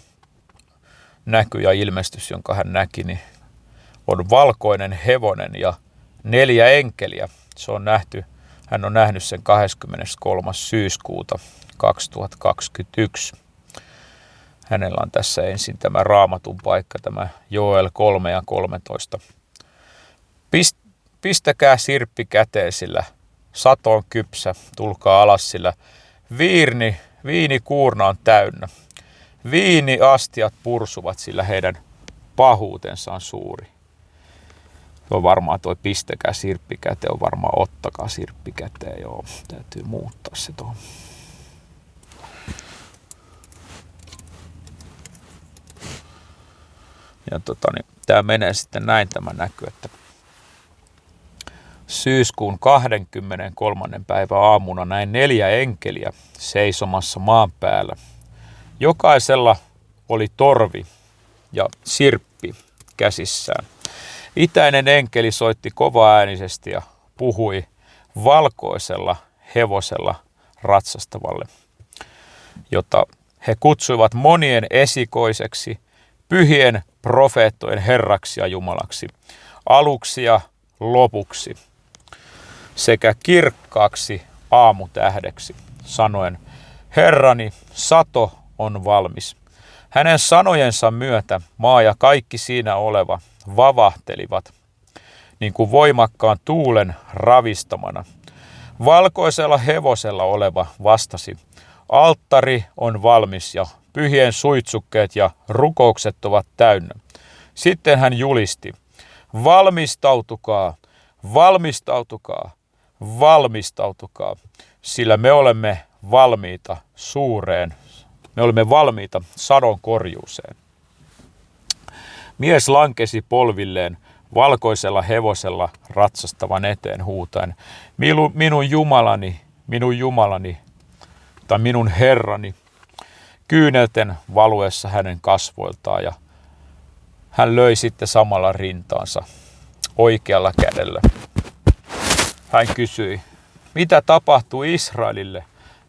näky ja ilmestys, jonka hän näki, niin on valkoinen hevonen ja 4 enkeliä. Se on nähty, hän on nähnyt sen 23. syyskuuta 2021. Hänellä on tässä ensin tämä raamatun paikka, tämä Joel 3 ja 13. Pistäkää sirppi käteen, sillä sato on kypsä, tulkaa alas, sillä viinikuurna on täynnä. Viiniastiat pursuvat, sillä heidän pahuutensa on suuri. Joo, varmaan toi pistäkää sirppi käteen on varmaan ottakaa sirppi käteen. Joo, täytyy muuttaa se tuohon. Ja tää menee sitten näin tämä näky, että syyskuun 23. päivän aamuna näin 4 enkeliä seisomassa maan päällä. Jokaisella oli torvi ja sirppi käsissään. Itäinen enkeli soitti kovaäänisesti ja puhui valkoisella hevosella ratsastavalle, jota he kutsuivat monien esikoiseksi, pyhien profeettojen herraksi ja jumalaksi, aluksi ja lopuksi, sekä kirkkaaksi aamutähdeksi, sanoen, Herrani, sato on valmis. Hänen sanojensa myötä maa ja kaikki siinä oleva vavahtelivat, niin kuin voimakkaan tuulen ravistamana. Valkoisella hevosella oleva vastasi, alttari on valmis ja pyhien suitsukkeet ja rukoukset ovat täynnä. Sitten hän julisti, valmistautukaa, valmistautukaa, valmistautukaa, sillä me olemme valmiita suureen, me olemme valmiita sadon korjuuseen. Mies lankesi polvilleen valkoisella hevosella ratsastavan eteen huutaen, minun Jumalani, tai minun Herrani, kyynelten valuessa hänen kasvoiltaan, ja hän löi sitten samalla rintaansa oikealla kädellä. Hän kysyi, mitä tapahtuu Israelille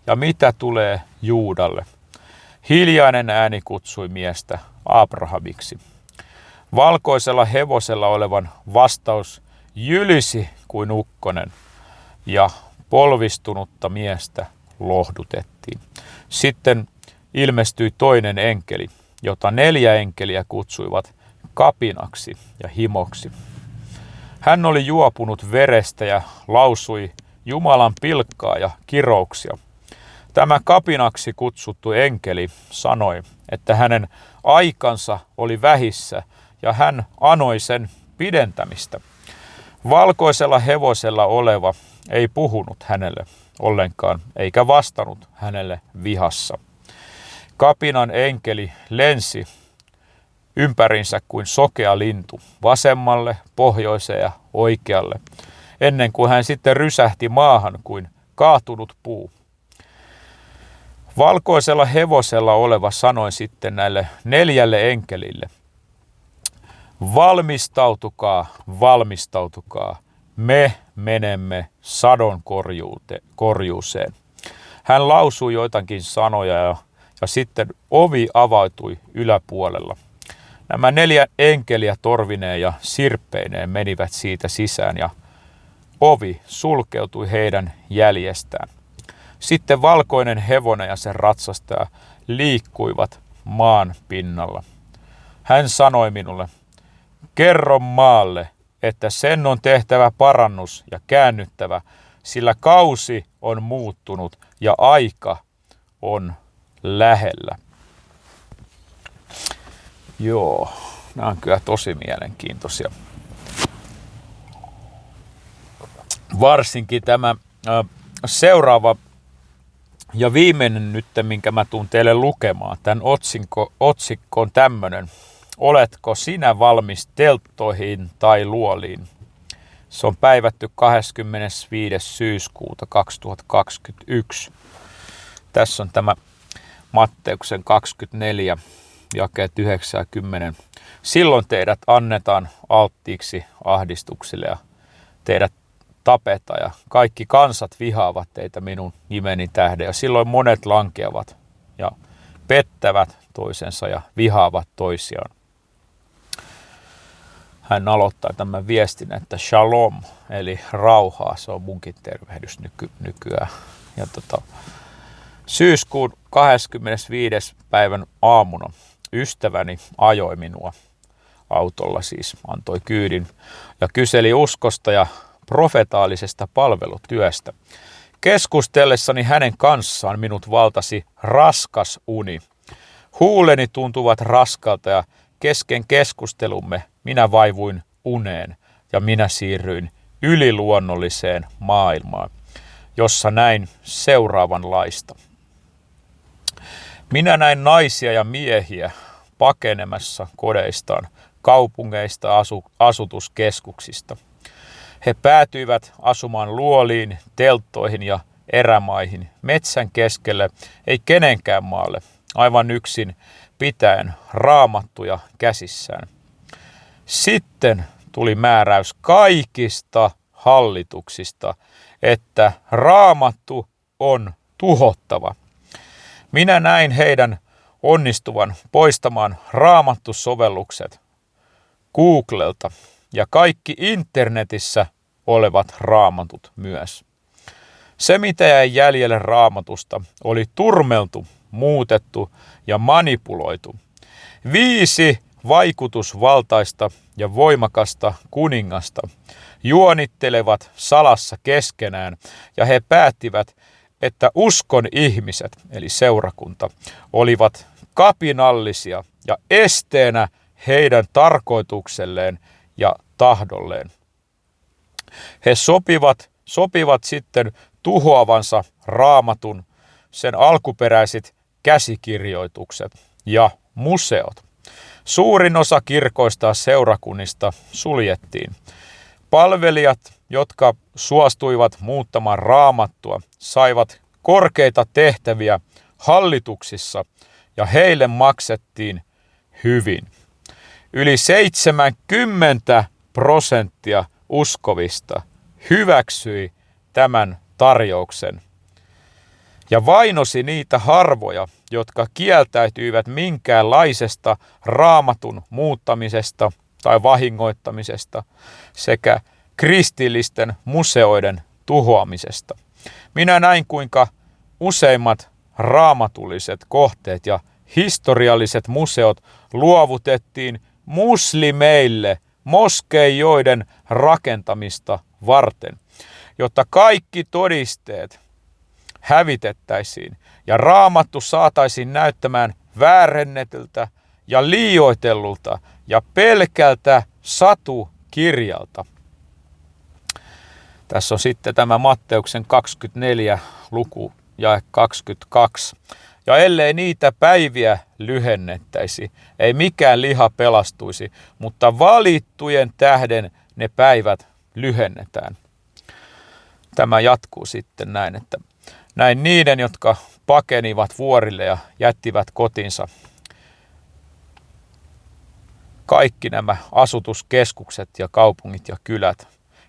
ja mitä tulee Juudalle? Hiljainen ääni kutsui miestä Abrahamiksi. Valkoisella hevosella olevan vastaus jylisi kuin ukkonen ja polvistunutta miestä lohdutettiin. Sitten ilmestyi toinen enkeli, jota 4 enkeliä kutsuivat kapinaksi ja himoksi. Hän oli juopunut verestä ja lausui Jumalan pilkkaa ja kirouksia. Tämä kapinaksi kutsuttu enkeli sanoi, että hänen aikansa oli vähissä ja hän anoi sen pidentämistä. Valkoisella hevosella oleva ei puhunut hänelle ollenkaan eikä vastannut hänelle vihassa. Kapinan enkeli lensi ympärinsä kuin sokea lintu, vasemmalle, pohjoiseen ja oikealle, ennen kuin hän sitten rysähti maahan kuin kaatunut puu. Valkoisella hevosella oleva sanoi sitten näille 4 enkelille, valmistautukaa, valmistautukaa, me menemme sadon korjuuseen. Hän lausui joitakin sanoja ja sitten ovi avautui yläpuolella. Nämä 4 enkeliä torvineen ja sirppeineen menivät siitä sisään ja ovi sulkeutui heidän jäljestään. Sitten valkoinen hevonen ja sen ratsastaja liikkuivat maan pinnalla. Hän sanoi minulle, kerro maalle, että sen on tehtävä parannus ja käännyttävä, sillä kausi on muuttunut ja aika on lähellä. Joo, nämä on kyllä tosi mielenkiintoisia. Varsinkin tämä seuraava ja viimeinen nyt, minkä mä tuun teille lukemaan. Tämän otsikko on tämmönen. Oletko sinä valmis telttoihin tai luoliin? Se on päivätty 25. syyskuuta 2021. Tässä on tämä Matteuksen 24, jakeet 9 ja 10. Silloin teidät annetaan alttiiksi ahdistuksille ja teidät tapetaan ja kaikki kansat vihaavat teitä minun nimeni tähden. Ja silloin monet lankeavat ja pettävät toisensa ja vihaavat toisiaan. Hän aloittaa tämän viestin, että shalom, eli rauhaa, se on munkin tervehdys nykyään. Ja syyskuun 25. päivän aamuna ystäväni ajoi minua autolla, siis antoi kyydin ja kyseli uskosta ja profetaalisesta palvelutyöstä. Keskustellessani hänen kanssaan minut valtasi raskas uni. Huuleni tuntuvat raskalta ja kesken keskustelumme minä vaivuin uneen ja minä siirryin yliluonnolliseen maailmaan, jossa näin seuraavanlaista. Minä näin naisia ja miehiä pakenemassa kodeistaan, kaupungeista, asutuskeskuksista. He päätyivät asumaan luoliin, telttoihin ja erämaihin, metsän keskelle, ei kenenkään maalle, aivan yksin pitäen raamattuja käsissään. Sitten tuli määräys kaikista hallituksista, että raamattu on tuhottava. Minä näin heidän onnistuvan poistamaan raamattusovellukset Googlelta ja kaikki internetissä olevat raamatut myös. Se, mitä jäi jäljelle raamatusta, oli turmeltu, muutettu ja manipuloitu. 5 vaikutusvaltaista ja voimakasta kuningasta juonittelevat salassa keskenään ja he päättivät, että uskon ihmiset, eli seurakunta, olivat kapinallisia ja esteenä heidän tarkoitukselleen ja tahdolleen. He sopivat sitten tuhoavansa raamatun, sen alkuperäiset käsikirjoitukset ja museot. Suurin osa kirkoista seurakunnista suljettiin. Palvelijat, jotka suostuivat muuttamaan raamattua, saivat korkeita tehtäviä hallituksissa ja heille maksettiin hyvin. Yli 70% uskovista hyväksyi tämän tarjouksen ja vainosi niitä harvoja, jotka kieltäytyivät minkäänlaisesta raamatun muuttamisesta tai vahingoittamisesta sekä kristillisten museoiden tuhoamisesta. Minä näin, kuinka useimmat raamatulliset kohteet ja historialliset museot luovutettiin muslimeille moskeijoiden rakentamista varten, jotta kaikki todisteet hävitettäisiin ja raamattu saataisiin näyttämään väärennetyltä ja liioitellulta ja pelkältä satukirjalta. Tässä on sitten tämä Matteuksen 24 luku jae 22. Ja ellei niitä päiviä lyhennettäisi, ei mikään liha pelastuisi, mutta valittujen tähden ne päivät lyhennetään. Tämä jatkuu sitten näin, että näin niiden, jotka pakenivat vuorille ja jättivät kotinsa. Kaikki nämä asutuskeskukset ja kaupungit ja kylät,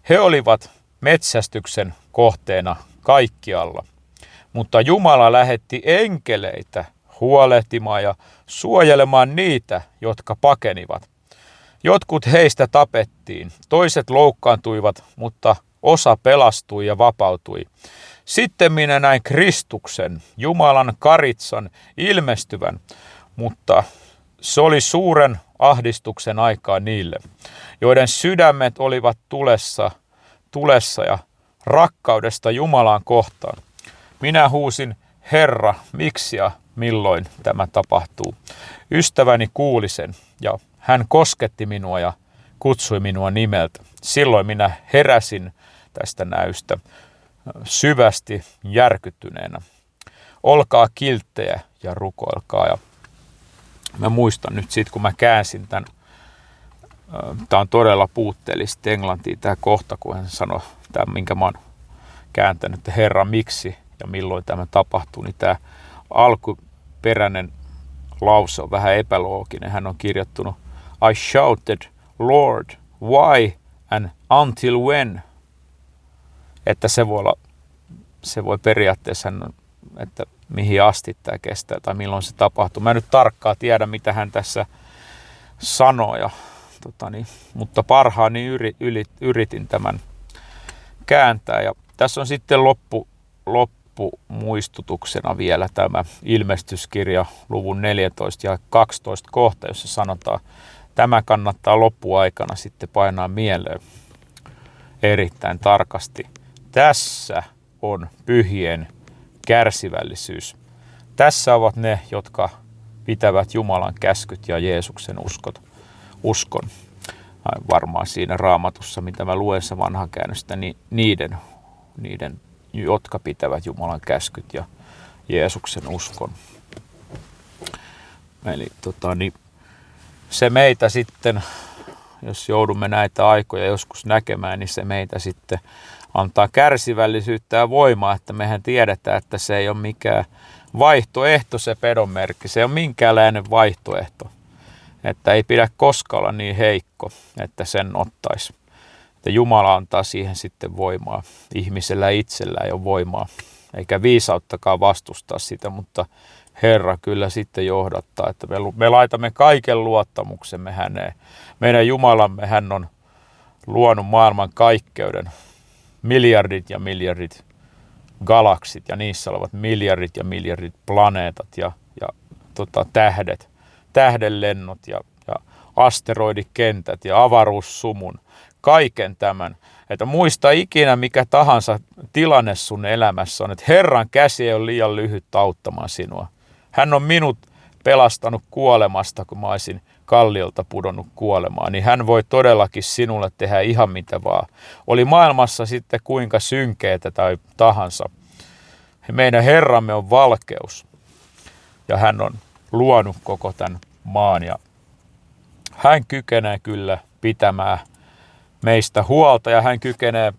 he olivat metsästyksen kohteena kaikkialla. Mutta Jumala lähetti enkeleitä huolehtimaan ja suojelemaan niitä, jotka pakenivat. Jotkut heistä tapettiin, toiset loukkaantuivat, mutta osa pelastui ja vapautui. Sitten minä näin Kristuksen, Jumalan karitsan, ilmestyvän, mutta se oli suuren ahdistuksen aikaa niille, joiden sydämet olivat tulessa ja rakkaudesta Jumalaan kohtaan. Minä huusin, Herra, miksi ja milloin tämä tapahtuu? Ystäväni kuuli sen ja hän kosketti minua ja kutsui minua nimeltä. Silloin minä heräsin tästä näystä syvästi järkyttyneenä. Olkaa kilttejä ja rukoilkaa. Ja mä muistan nyt siitä, kun mä käänsin tämän. Tämä on todella puutteellista englantia tämä kohta, kun hän sanoi, tämän, minkä mä oon kääntänyt, että Herra, miksi ja milloin tämä tapahtuu, niin tämä alkuperäinen lause on vähän epälooginen. Hän on kirjoittanut, I shouted, Lord, why and until when? Että se voi periaatteessa, että mihin asti tämä kestää tai milloin se tapahtuu. Mä en nyt tarkkaan tiedä, mitä hän tässä sanoo, mutta parhaani yritin tämän kääntää. Ja tässä on sitten loppumuistutuksena vielä tämä ilmestyskirja luvun 14 ja 12 kohta, jossa sanotaan, tämä kannattaa loppuaikana sitten painaa mieleen erittäin tarkasti. Tässä on pyhien kärsivällisyys. Tässä ovat ne, jotka pitävät Jumalan käskyt ja Jeesuksen uskon. varmaan siinä Raamatussa, mitä mä luen se vanha käännöstä, niin niiden, jotka pitävät Jumalan käskyt ja Jeesuksen uskon. Eli se meitä sitten, jos joudumme näitä aikoja joskus näkemään, niin se meitä sitten antaa kärsivällisyyttä ja voimaa, että mehän tiedetään, että se ei ole mikään vaihtoehto se pedonmerkki. Se ei ole minkäänlainen vaihtoehto, että ei pidä koskaan olla niin heikko, että sen ottaisi. Että Jumala antaa siihen sitten voimaa. Ihmisellä itsellä ei ole voimaa, eikä viisauttakaan vastustaa sitä, mutta Herra kyllä sitten johdattaa, että me laitamme kaiken luottamuksemme häneen. Meidän Jumalamme, hän on luonut maailman kaikkeuden, miljardit ja miljardit galaksit ja niissä olevat miljardit ja miljardit planeetat ja tähdet, tähdenlennot ja asteroidikentät ja avaruussumun, kaiken tämän. Että muista ikinä mikä tahansa tilanne sun elämässä on, että Herran käsi ei ole liian lyhyt auttamaan sinua. Hän on minut pelastanut kuolemasta, kun mä olisin kalliolta pudonnut kuolemaan, niin hän voi todellakin sinulle tehdä ihan mitä vaan. Oli maailmassa sitten kuinka synkeätä tai tahansa. Meidän Herramme on valkeus ja hän on luonut koko tämän maan ja hän kykenee kyllä pitämään meistä huolta ja hän kykenee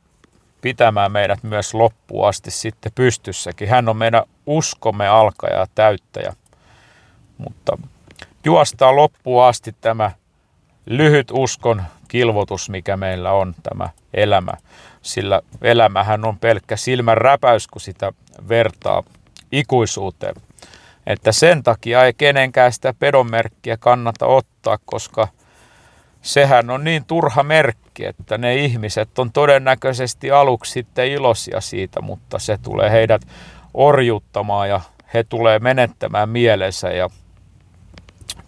pitämään meidät myös loppuun asti sitten pystyssäkin. Hän on meidän uskomme alkaja ja täyttäjä, mutta juostaa loppuun asti tämä lyhyt uskon kilvotus, mikä meillä on tämä elämä. Sillä elämähän on pelkkä silmän räpäys, kun sitä vertaa ikuisuuteen. Että sen takia ei kenenkään sitä pedonmerkkiä kannata ottaa, koska sehän on niin turha merkki, että ne ihmiset on todennäköisesti aluksi sitten iloisia siitä, mutta se tulee heidät orjuuttamaan ja he tulee menettämään mielensä ja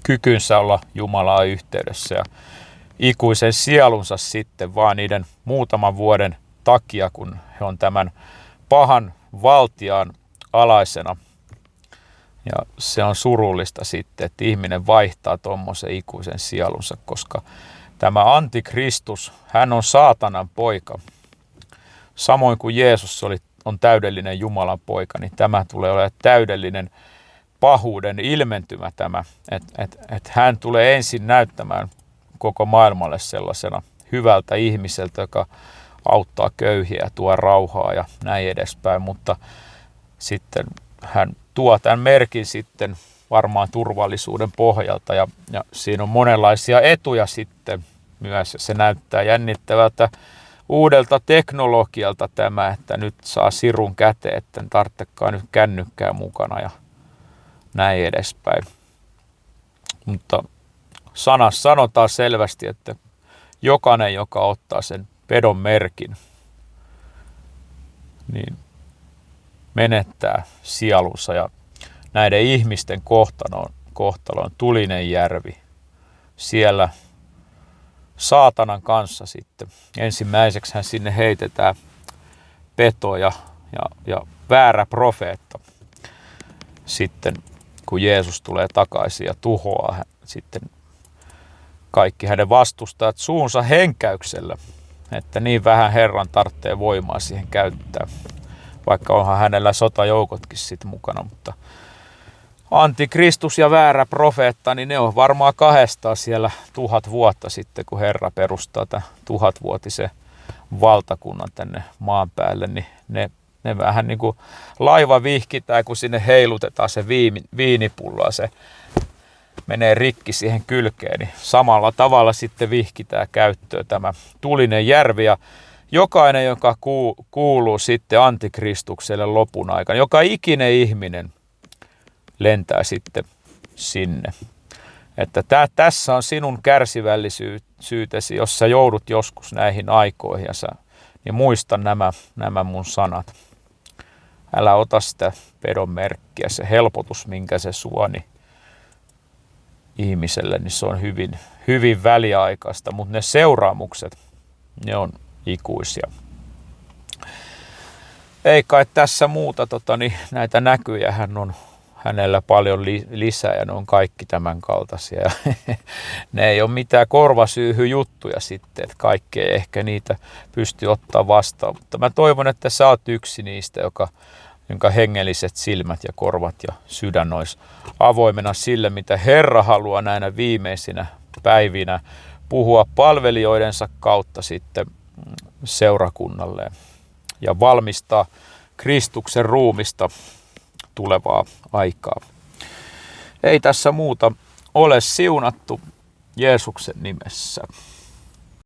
kykynsä olla Jumalaan yhteydessä ja ikuisen sielunsa sitten vaan niiden muutaman vuoden takia, kun he on tämän pahan valtiaan alaisena. Ja se on surullista sitten, että ihminen vaihtaa tuommoisen ikuisen sielunsa, koska tämä antikristus, hän on saatanan poika. Samoin kuin Jeesus on täydellinen Jumalan poika, niin tämä tulee olemaan täydellinen pahuuden ilmentymä tämä, että hän tulee ensin näyttämään koko maailmalle sellaisena hyvältä ihmiseltä, joka auttaa köyhiä ja tuo rauhaa ja näin edespäin, mutta sitten hän tuo tämän merkin sitten varmaan turvallisuuden pohjalta ja siinä on monenlaisia etuja sitten myös. Se näyttää jännittävältä uudelta teknologialta tämä, että nyt saa sirun käteen, että en tarvitsekaan nyt kännykkää mukana ja näin edespäin. Mutta sanassa sanotaan selvästi, että jokainen, joka ottaa sen pedon merkin, niin menettää sielunsa ja näiden ihmisten kohtalo on tulinen järvi. Siellä saatanan kanssa sitten. Ensimmäiseksi hän sinne heitetään peto ja väärä profeetta. Sitten kun Jeesus tulee takaisin ja tuhoaa sitten kaikki hänen vastustajat suunsa henkäyksellä, että niin vähän Herran tarvitsee voimaa siihen käyttää. Vaikka onhan hänellä sotajoukotkin sitten mukana, mutta antikristus ja väärä profeetta, niin ne on varmaan kahdestaan siellä 1000 vuotta sitten, kun Herra perustaa tämän 1000-vuotisen valtakunnan tänne maan päälle, niin ne vähän niin kuin laiva vihkitään, kun sinne heilutetaan se viinipullo ja se menee rikki siihen kylkeen, niin samalla tavalla sitten vihkitään käyttöön tämä tulinen järvi ja jokainen, joka kuuluu sitten antikristukselle lopun aikana, joka ikinen ihminen lentää sitten sinne. Että tässä on sinun kärsivällisyytesi, jos sä joudut joskus näihin aikoihin, niin muista nämä mun sanat. Älä ota sitä pedon merkkiä, se helpotus, minkä se suoni ihmiselle, niin se on hyvin, hyvin väliaikaista, mutta ne seuraamukset, ne on ikuisia. Ei kai tässä muuta, näitä näkyjä hän hänellä paljon lisää ja ne on kaikki tämän kaltaisia. Ja ne ei ole mitään korvasyyhyjuttuja sitten, että kaikki ei ehkä niitä pysty ottaa vastaan. Mutta mä toivon, että sä oot yksi niistä, jonka hengelliset silmät ja korvat ja sydän olisi avoimena sille, mitä Herra haluaa näinä viimeisinä päivinä puhua palvelijoidensa kautta sitten seurakunnalleen ja valmistaa Kristuksen ruumista tulevaa aikaa. Ei tässä muuta, ole siunattu Jeesuksen nimessä.